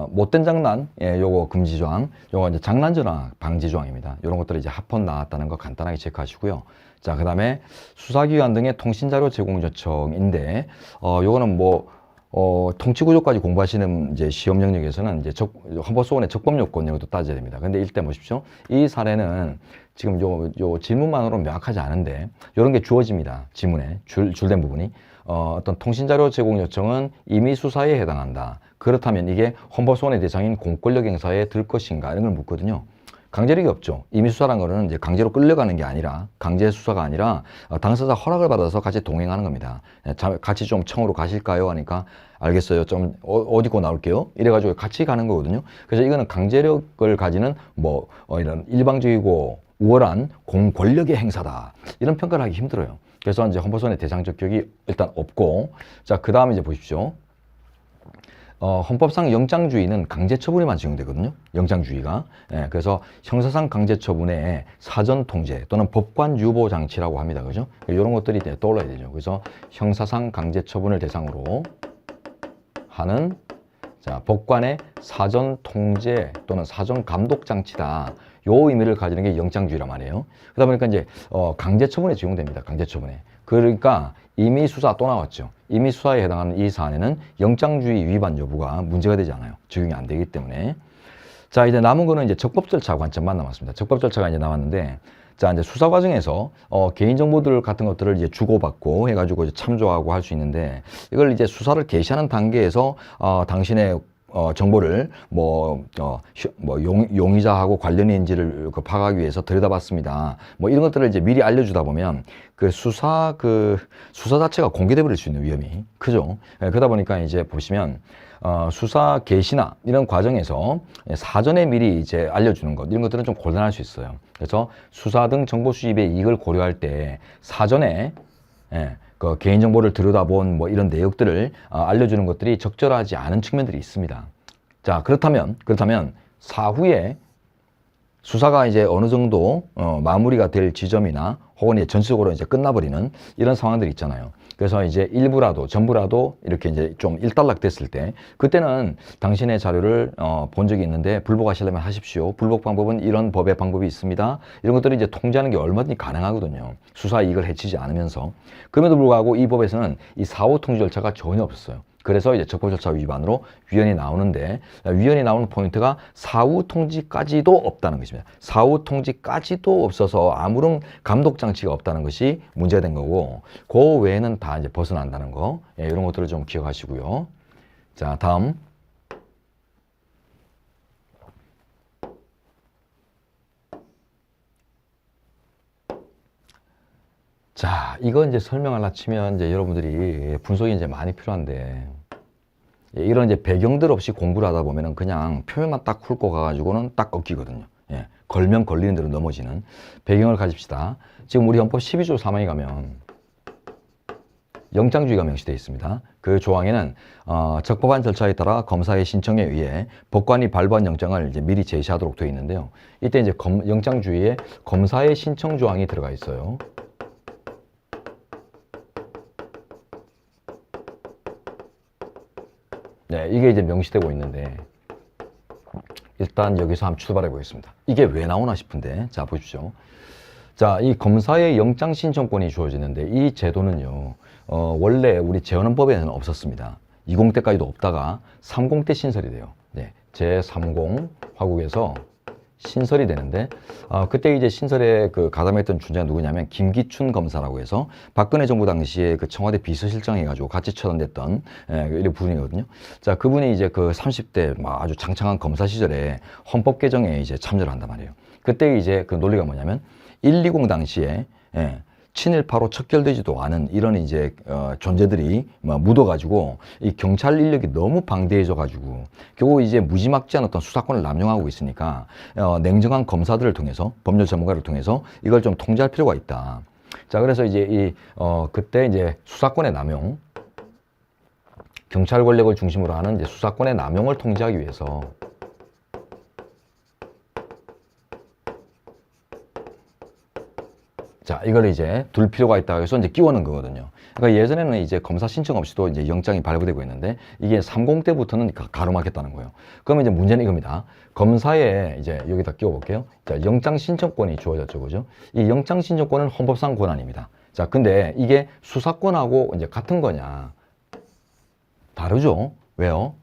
못된 장난, 요거 금지 조항, 요거 이제 장난 전화 방지 조항입니다. 이런 것들이 이제 합헌 나왔다는 거 간단하게 체크하시고요. 자, 그 다음에 수사기관 등의 통신자료 제공 요청인데, 요거는 통치구조까지 공부하시는 이제 시험 영역에서는 이제 헌법소원의 적법 요건 이런 것도 따져야 됩니다. 근데 일단 보십시오. 이 사례는 지금 요 질문만으로 명확하지 않은데, 요런 게 주어집니다. 지문에 줄된 부분이. 어떤 통신자료 제공 요청은 임의 수사에 해당한다. 그렇다면 이게 헌법소원의 대상인 공권력 행사에 들 것인가 이런 걸 묻거든요. 강제력이 없죠. 임의수사란 거는 이제 강제로 끌려가는 게 아니라, 강제 수사가 아니라 당사자 허락을 받아서 같이 동행하는 겁니다. 같이 좀 청으로 가실까요? 하니까 알겠어요. 좀 어디고 나올게요. 이래가지고 같이 가는 거거든요. 그래서 이거는 강제력을 가지는 이런 일방적이고 우월한 공권력의 행사다. 이런 평가를 하기 힘들어요. 그래서 이제 헌법소원의 대상 적격이 일단 없고, 자, 그 다음에 이제 보십시오. 헌법상 영장주의는 강제처분에만 적용되거든요. 영장주의가. 그래서 형사상 강제처분의 사전통제 또는 법관 유보 장치라고 합니다. 그죠? 이런 것들이 떠올라야 되죠. 그래서 형사상 강제처분을 대상으로 하는 법관의 사전통제 또는 사전감독 장치다. 요 의미를 가지는 게 영장주의란 말이에요. 그러다 보니까 이제 강제처분에 적용됩니다. 강제처분에. 그러니까 임의 수사 또 나왔죠. 임의 수사에 해당하는 이 사안에는 영장주의 위반 여부가 문제가 되지 않아요. 적용이 안 되기 때문에. 자, 이제 남은 거는 이제 적법 절차 관점만 남았습니다. 적법 절차가 이제 나왔는데, 자, 이제 수사 과정에서 개인정보들 같은 것들을 이제 주고받고 해가지고 이제 참조하고 할 수 있는데, 이걸 이제 수사를 개시하는 단계에서 당신의 정보를 용의자하고 관련인지를 파악하기 위해서 들여다봤습니다. 이런 것들을 이제 미리 알려주다 보면 수사 자체가 공개돼 버릴 수 있는 위험이 크죠. 그러다 보니까 이제 보시면 수사 개시나 이런 과정에서 사전에 미리 이제 알려주는 것, 이런 것들은 좀 곤란할 수 있어요. 그래서 수사 등 정보 수집의 이익을 고려할 때 사전에 그 개인정보를 들여다본 이런 내역들을 알려주는 것들이 적절하지 않은 측면들이 있습니다. 자, 그렇다면 사후에 수사가 이제 어느 정도 마무리가 될 지점이나 혹은 전적으로 이제 끝나버리는 이런 상황들이 있잖아요. 그래서 이제 일부라도 전부라도 이렇게 이제 좀 일단락됐을 때 그때는 당신의 자료를 본 적이 있는데 불복하시려면 하십시오. 불복 방법은 이런 법의 방법이 있습니다. 이런 것들을 이제 통제하는 게 얼마든지 가능하거든요. 수사 이익을 해치지 않으면서. 그럼에도 불구하고 이 법에서는 이 사후 통지 절차가 전혀 없었어요. 그래서 이제 적법 절차 위반으로 위헌이 나오는데 위헌이 나오는 포인트가 사후 통지까지도 없다는 것입니다. 사후 통지까지도 없어서 아무런 감독 장치가 없다는 것이 문제가 된 거고 그 외에는 다 이제 벗어난다는 거 이런 것들을 좀 기억하시고요. 자, 다음. 자, 이거 이제 설명하려 치면 이제 여러분들이 분석이 이제 많이 필요한데 이런 이제 배경들 없이 공부를 하다 보면은 그냥 표면만 딱 훑고 가가지고는 딱 꺾이거든요. 예, 걸면 걸리는 대로 넘어지는 배경을 가집시다. 지금 우리 헌법 12조 3항에 가면 영장주의가 명시되어 있습니다. 그 조항에는 적법한 절차에 따라 검사의 신청에 의해 법관이 발부한 영장을 이제 미리 제시하도록 되어 있는데요. 이때 이제 영장주의에 검사의 신청 조항이 들어가 있어요. 네, 이게 이제 명시되고 있는데 일단 여기서 한번 출발해 보겠습니다. 이게 왜 나오나 싶은데 자 보십시오. 자, 이 검사의 영장 신청권이 주어지는데 이 제도는요 원래 우리 재헌헌법에는 없었습니다. 20때까지도 없다가 30때 신설이 돼요. 네, 제30 화국에서 신설이 되는데 그때 이제 신설에 그 가담했던 존재가 누구냐면 김기춘 검사라고 해서 박근혜 정부 당시에 그 청와대 비서실장 해가지고 같이 처단됐던 이런 분이거든요. 자, 그분이 이제 그 30대 막 아주 장창한 검사 시절에 헌법 개정에 이제 참여를 한단 말이에요. 그때 이제 그 논리가 뭐냐면 120 당시에 친일파로 척결되지도 않은 이런 이제 존재들이 묻어가지고 이 경찰 인력이 너무 방대해져가지고 결국 이제 무지막지한 어떤 수사권을 남용하고 있으니까 냉정한 검사들을 통해서 법률 전문가를 통해서 이걸 좀 통제할 필요가 있다. 자, 그래서 이제 그때 이제 수사권의 남용, 경찰 권력을 중심으로 하는 이제 수사권의 남용을 통제하기 위해서 자, 이걸 이제 둘 필요가 있다 해서 이제 끼워넣은 거거든요. 그러니까 예전에는 이제 검사 신청 없이도 이제 영장이 발부되고 있는데 이게 30때부터는 가로막혔다는 거예요. 그러면 이제 문제는 이겁니다. 검사에 이제 여기다 끼워볼게요. 자, 영장 신청권이 주어졌죠, 그죠? 이 영장 신청권은 헌법상 권한입니다. 자, 근데 이게 수사권하고 이제 같은 거냐? 다르죠? 왜요?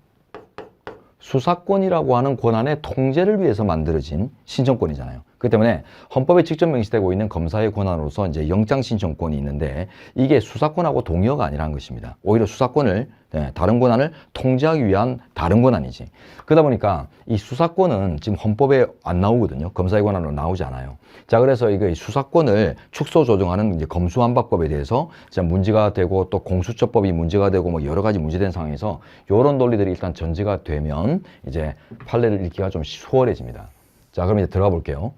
수사권이라고 하는 권한의 통제를 위해서 만들어진 신청권이잖아요. 그렇기 때문에 헌법에 직접 명시되고 있는 검사의 권한으로서 이제 영장 신청권이 있는데 이게 수사권하고 동의어가 아니라는 것입니다. 오히려 수사권을 다른 권한을 통제하기 위한 다른 권한이지. 그러다 보니까 이 수사권은 지금 헌법에 안 나오거든요. 검사의 권한으로 나오지 않아요. 자, 그래서 이거 수사권을 축소 조정하는 이제 검수완박법에 대해서 진짜 문제가 되고 또 공수처법이 문제가 되고 뭐 여러 가지 문제된 상황에서 이런 논리들이 일단 전제가 되면 이제 판례를 읽기가 좀 수월해집니다. 자, 그럼 이제 들어가 볼게요.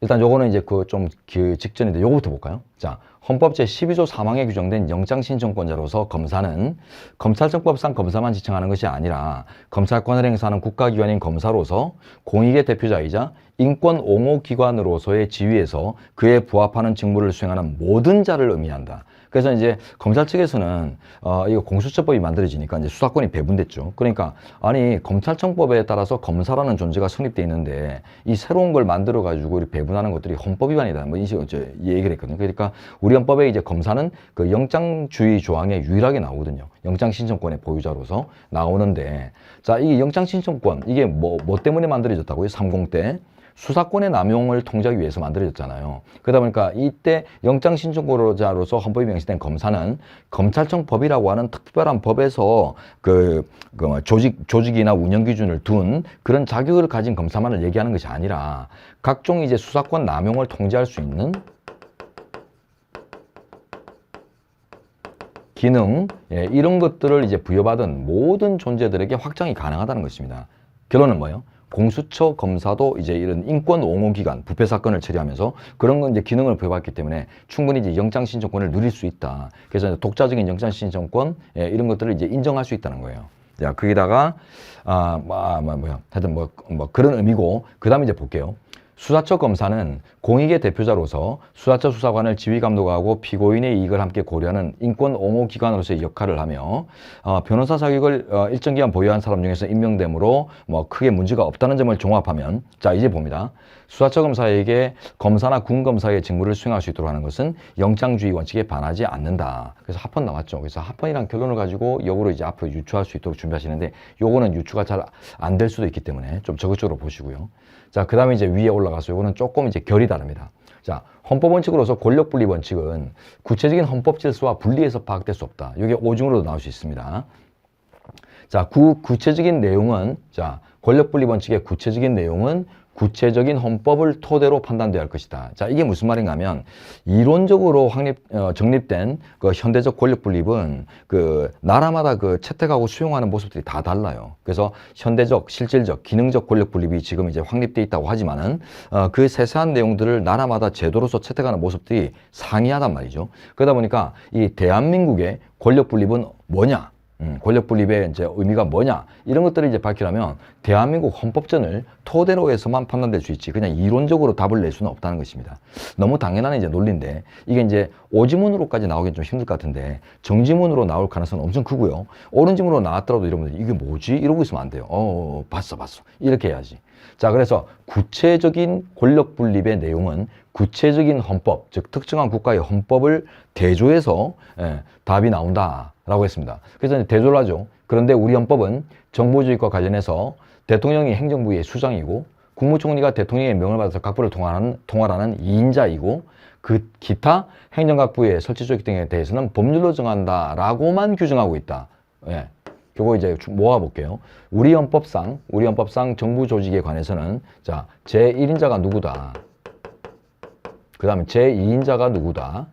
일단 요거는 이제 그 좀 직전인데 요거부터 볼까요? 자, 헌법 제12조 3항에 규정된 영장신청권자로서 검사는 검찰청법상 검사만 지청하는 것이 아니라 검찰권을 행사하는 국가기관인 검사로서 공익의 대표자이자 인권옹호기관으로서의 지위에서 그에 부합하는 직무를 수행하는 모든 자를 의미한다. 그래서 이제 검찰 측에서는 이거 공수처법이 만들어지니까 이제 수사권이 배분됐죠. 그러니까 아니 검찰청법에 따라서 검사라는 존재가 성립돼 있는데 이 새로운 걸 만들어 가지고 이렇게 배분하는 것들이 헌법 위반이다. 뭐 이 식으로 얘기를 했거든요. 그러니까 우리 헌법에 이제 검사는 그 영장주의 조항에 유일하게 나오거든요. 영장신청권의 보유자로서 나오는데 자, 이 영장신청권 이게 뭐 때문에 만들어졌다고요? 30때 수사권의 남용을 통제하기 위해서 만들어졌잖아요. 그러다 보니까 이때 영장신청권자로서 헌법이 명시된 검사는 검찰청법이라고 하는 특별한 법에서 조직이나 운영 기준을 둔 그런 자격을 가진 검사만을 얘기하는 것이 아니라 각종 이제 수사권 남용을 통제할 수 있는 기능, 이런 것들을 이제 부여받은 모든 존재들에게 확장이 가능하다는 것입니다. 결론은 뭐예요? 공수처 검사도 이제 이런 인권 옹호 기관, 부패 사건을 처리하면서 그런 건 이제 기능을 부여받기 때문에 충분히 이제 영장 신청권을 누릴 수 있다. 그래서 독자적인 영장 신청권 이런 것들을 이제 인정할 수 있다는 거예요. 자, 거기다가 하여튼 그런 의미고 그다음에 이제 볼게요. 수사처 검사는 공익의 대표자로서 수사처 수사관을 지휘감독하고 피고인의 이익을 함께 고려하는 인권 옹호 기관으로서의 역할을 하며 변호사 자격을 일정 기간 보유한 사람 중에서 임명되므로 뭐 크게 문제가 없다는 점을 종합하면 자 이제 봅니다. 수사처 검사에게 검사나 군검사의 직무를 수행할 수 있도록 하는 것은 영장주의 원칙에 반하지 않는다. 그래서 합헌 나왔죠. 그래서 합헌이란 결론을 가지고 역으로 이제 앞으로 유추할 수 있도록 준비하시는데 요거는 유추가 잘 안 될 수도 있기 때문에 좀 적극적으로 보시고요. 자, 그 다음에 이제 위에 올라가서 요거는 조금 이제 결이 다릅니다. 자, 헌법 원칙으로서 권력 분리 원칙은 구체적인 헌법 질서와 분리해서 파악될 수 없다. 이게 오중으로도 나올 수 있습니다. 자, 구체적인 내용은 자, 권력 분리 원칙의 구체적인 내용은 구체적인 헌법을 토대로 판단되어야 할 것이다. 자, 이게 무슨 말인가 하면 이론적으로 정립된 그 현대적 권력 분립은 그 나라마다 그 채택하고 수용하는 모습들이 다 달라요. 그래서 현대적, 실질적, 기능적 권력 분립이 지금 이제 확립돼 있다고 하지만은 그 세세한 내용들을 나라마다 제도로서 채택하는 모습들이 상이하단 말이죠. 그러다 보니까 이 대한민국의 권력 분립은 뭐냐? 권력 분립의 이제 의미가 뭐냐 이런 것들을 이제 밝히려면 대한민국 헌법전을 토대로 해서만 판단될 수 있지 그냥 이론적으로 답을 낼 수는 없다는 것입니다. 너무 당연한 이제 논리인데 이게 이제 오지문으로까지 나오긴 좀 힘들 것 같은데 정지문으로 나올 가능성은 엄청 크고요. 옳은지문으로 나왔더라도 여러분들 이게 뭐지 이러고 있으면 안 돼요. 봤어 이렇게 해야지. 자, 그래서 구체적인 권력 분립의 내용은 구체적인 헌법, 즉 특정한 국가의 헌법을 대조해서 답이 나온다라고 했습니다. 그래서 이제 대조를 하죠. 그런데 우리 헌법은 정부주의과 관련해서 대통령이 행정부의 수장이고 국무총리가 대통령의 명을 받아서 각부를 통할하는 2인자이고 그 기타 행정각부의 설치조직 등에 대해서는 법률로 정한다라고만 규정하고 있다. 요거 이제 모아볼게요. 우리 헌법상 정부 조직에 관해서는 자, 제1인자가 누구다. 그 다음에 제2인자가 누구다.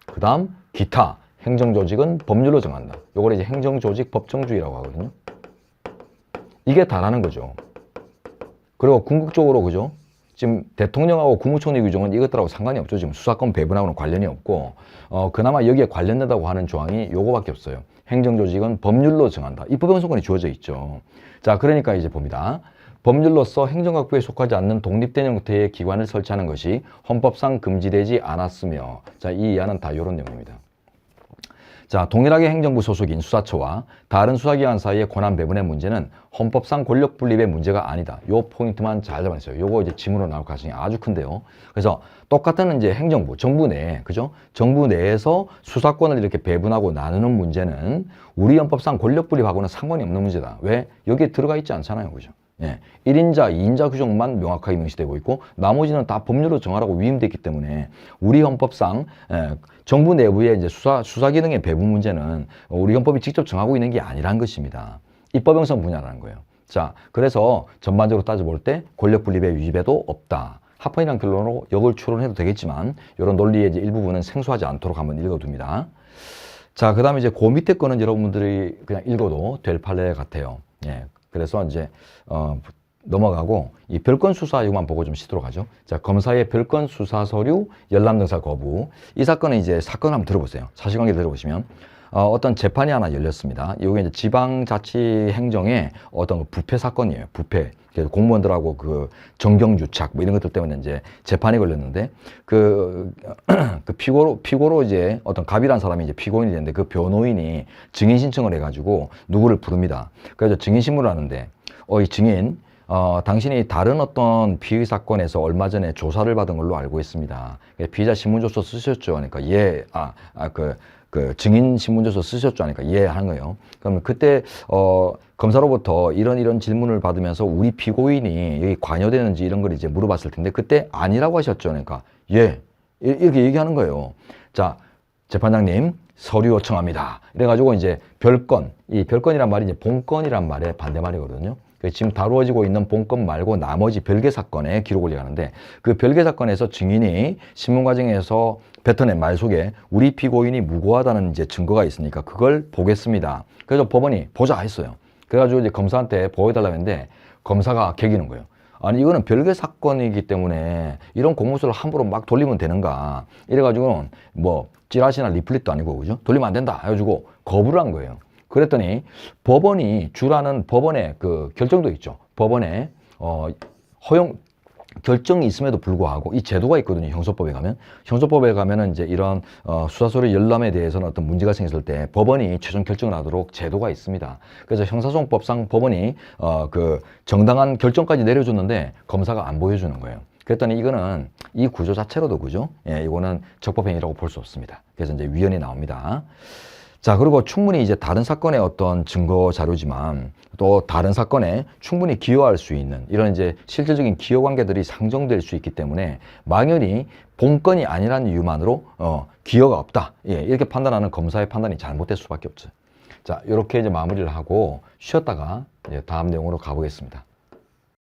그 다음 기타 행정조직은 법률로 정한다. 요걸 이제 행정조직 법정주의라고 하거든요. 이게 다라는 거죠. 그리고 궁극적으로 그죠? 지금 대통령하고 국무총리 규정은 이것들하고 상관이 없죠. 지금 수사권 배분하고는 관련이 없고 그나마 여기에 관련된다고 하는 조항이 요거밖에 없어요. 행정조직은 법률로 정한다. 입법행정권이 주어져 있죠. 자, 그러니까 이제 봅니다. 법률로서 행정각부에 속하지 않는 독립된 형태의 기관을 설치하는 것이 헌법상 금지되지 않았으며 자, 이 이하는 다 이런 내용입니다. 자, 동일하게 행정부 소속인 수사처와 다른 수사기관 사이의 권한 배분의 문제는 헌법상 권력 분립의 문제가 아니다. 요 포인트만 잘 잡아냈어요. 요거 이제 지문으로 나올 가능성이 아주 큰데요. 그래서 똑같은 이제 행정부, 정부 내에, 그죠? 정부 내에서 수사권을 이렇게 배분하고 나누는 문제는 우리 헌법상 권력 분립하고는 상관이 없는 문제다. 왜? 여기에 들어가 있지 않잖아요. 그죠? 1인자, 2인자 규정만 명확하게 명시되고 있고 나머지는 다 법률로 정하라고 위임됐기 때문에 우리 헌법상 정부 내부의 이제 수사 기능의 배분 문제는 우리 헌법이 직접 정하고 있는 게 아니란 것입니다. 입법형성 분야라는 거예요. 자, 그래서 전반적으로 따져볼 때 권력 분립의 위배도 없다. 합헌이란 결론으로 역을 추론해도 되겠지만 이런 논리의 이제 일부분은 생소하지 않도록 한번 읽어둡니다. 자, 그 다음에 이제 그 밑에 거는 여러분들이 그냥 읽어도 될 판례 같아요. 그래서 이제 넘어가고 이 별건 수사 이것만 보고 좀 쉬도록 하죠. 자, 검사의 별건 수사 서류 열람 등사 거부. 이 사건은 이제 사건 한번 들어보세요. 사실관계 들어보시면 어떤 재판이 하나 열렸습니다. 이게 이제 지방자치행정의 어떤 부패 사건이에요. 부패. 공무원들하고 그 정경유착 뭐 이런 것들 때문에 이제 재판이 걸렸는데 그 피고로 이제 어떤 갑이라는 사람이 이제 피고인이 됐는데 그 변호인이 증인 신청을 해가지고 누구를 부릅니다. 그래서 증인 신문을 하는데 이 증인 당신이 다른 어떤 피의 사건에서 얼마 전에 조사를 받은 걸로 알고 있습니다. 피의자 신문조서 쓰셨죠? 그러니까 그 증인 신문조서 쓰셨죠? 하니까 예 하는 거예요. 그러면 그때 검사로부터 이런 질문을 받으면서 우리 피고인이 여기 관여되는지 이런 걸 이제 물어봤을 텐데 그때 아니라고 하셨죠? 그러니까 예 이렇게 얘기하는 거예요. 자, 재판장님 서류 요청합니다. 이래가지고 이제 이 별건이란 말이 이제 본건이란 말의 반대말이거든요. 지금 다루어지고 있는 본건 말고 나머지 별개 사건에 기록을 얘기하는데 그 별개 사건에서 증인이 신문 과정에서 뱉어낸 말 속에 우리 피고인이 무고하다는 이제 증거가 있으니까 그걸 보겠습니다. 그래서 법원이 보자 했어요. 그래가지고 이제 검사한테 보여달라고 했는데 검사가 개기는 거예요. 아니 이거는 별개 사건이기 때문에 이런 공문서를 함부로 막 돌리면 되는가 이래가지고는 뭐 찌라시나 리플릿도 아니고 그죠? 돌리면 안 된다 해가지고 거부를 한 거예요. 그랬더니 법원이 주라는 법원의 그 결정도 있죠. 법원의 결정이 있음에도 불구하고 이 제도가 있거든요. 형소법에 가면. 형소법에 가면은 이제 이런 수사서류 열람에 대해서는 어떤 문제가 생겼을 때 법원이 최종 결정을 하도록 제도가 있습니다. 그래서 형사소송법상 법원이 그 정당한 결정까지 내려줬는데 검사가 안 보여주는 거예요. 그랬더니 이거는 이 구조 자체로도 그죠? 예, 이거는 적법행위라고 볼 수 없습니다. 그래서 이제 위헌이 나옵니다. 자, 그리고 충분히 이제 다른 사건의 어떤 증거 자료지만 또 다른 사건에 충분히 기여할 수 있는 이런 이제 실질적인 기여 관계들이 상정될 수 있기 때문에 망연히 본건이 아니라는 이유만으로 기여가 없다. 예, 이렇게 판단하는 검사의 판단이 잘못될 수밖에 없죠. 자, 이렇게 이제 마무리를 하고 쉬었다가 이제 다음 내용으로 가보겠습니다.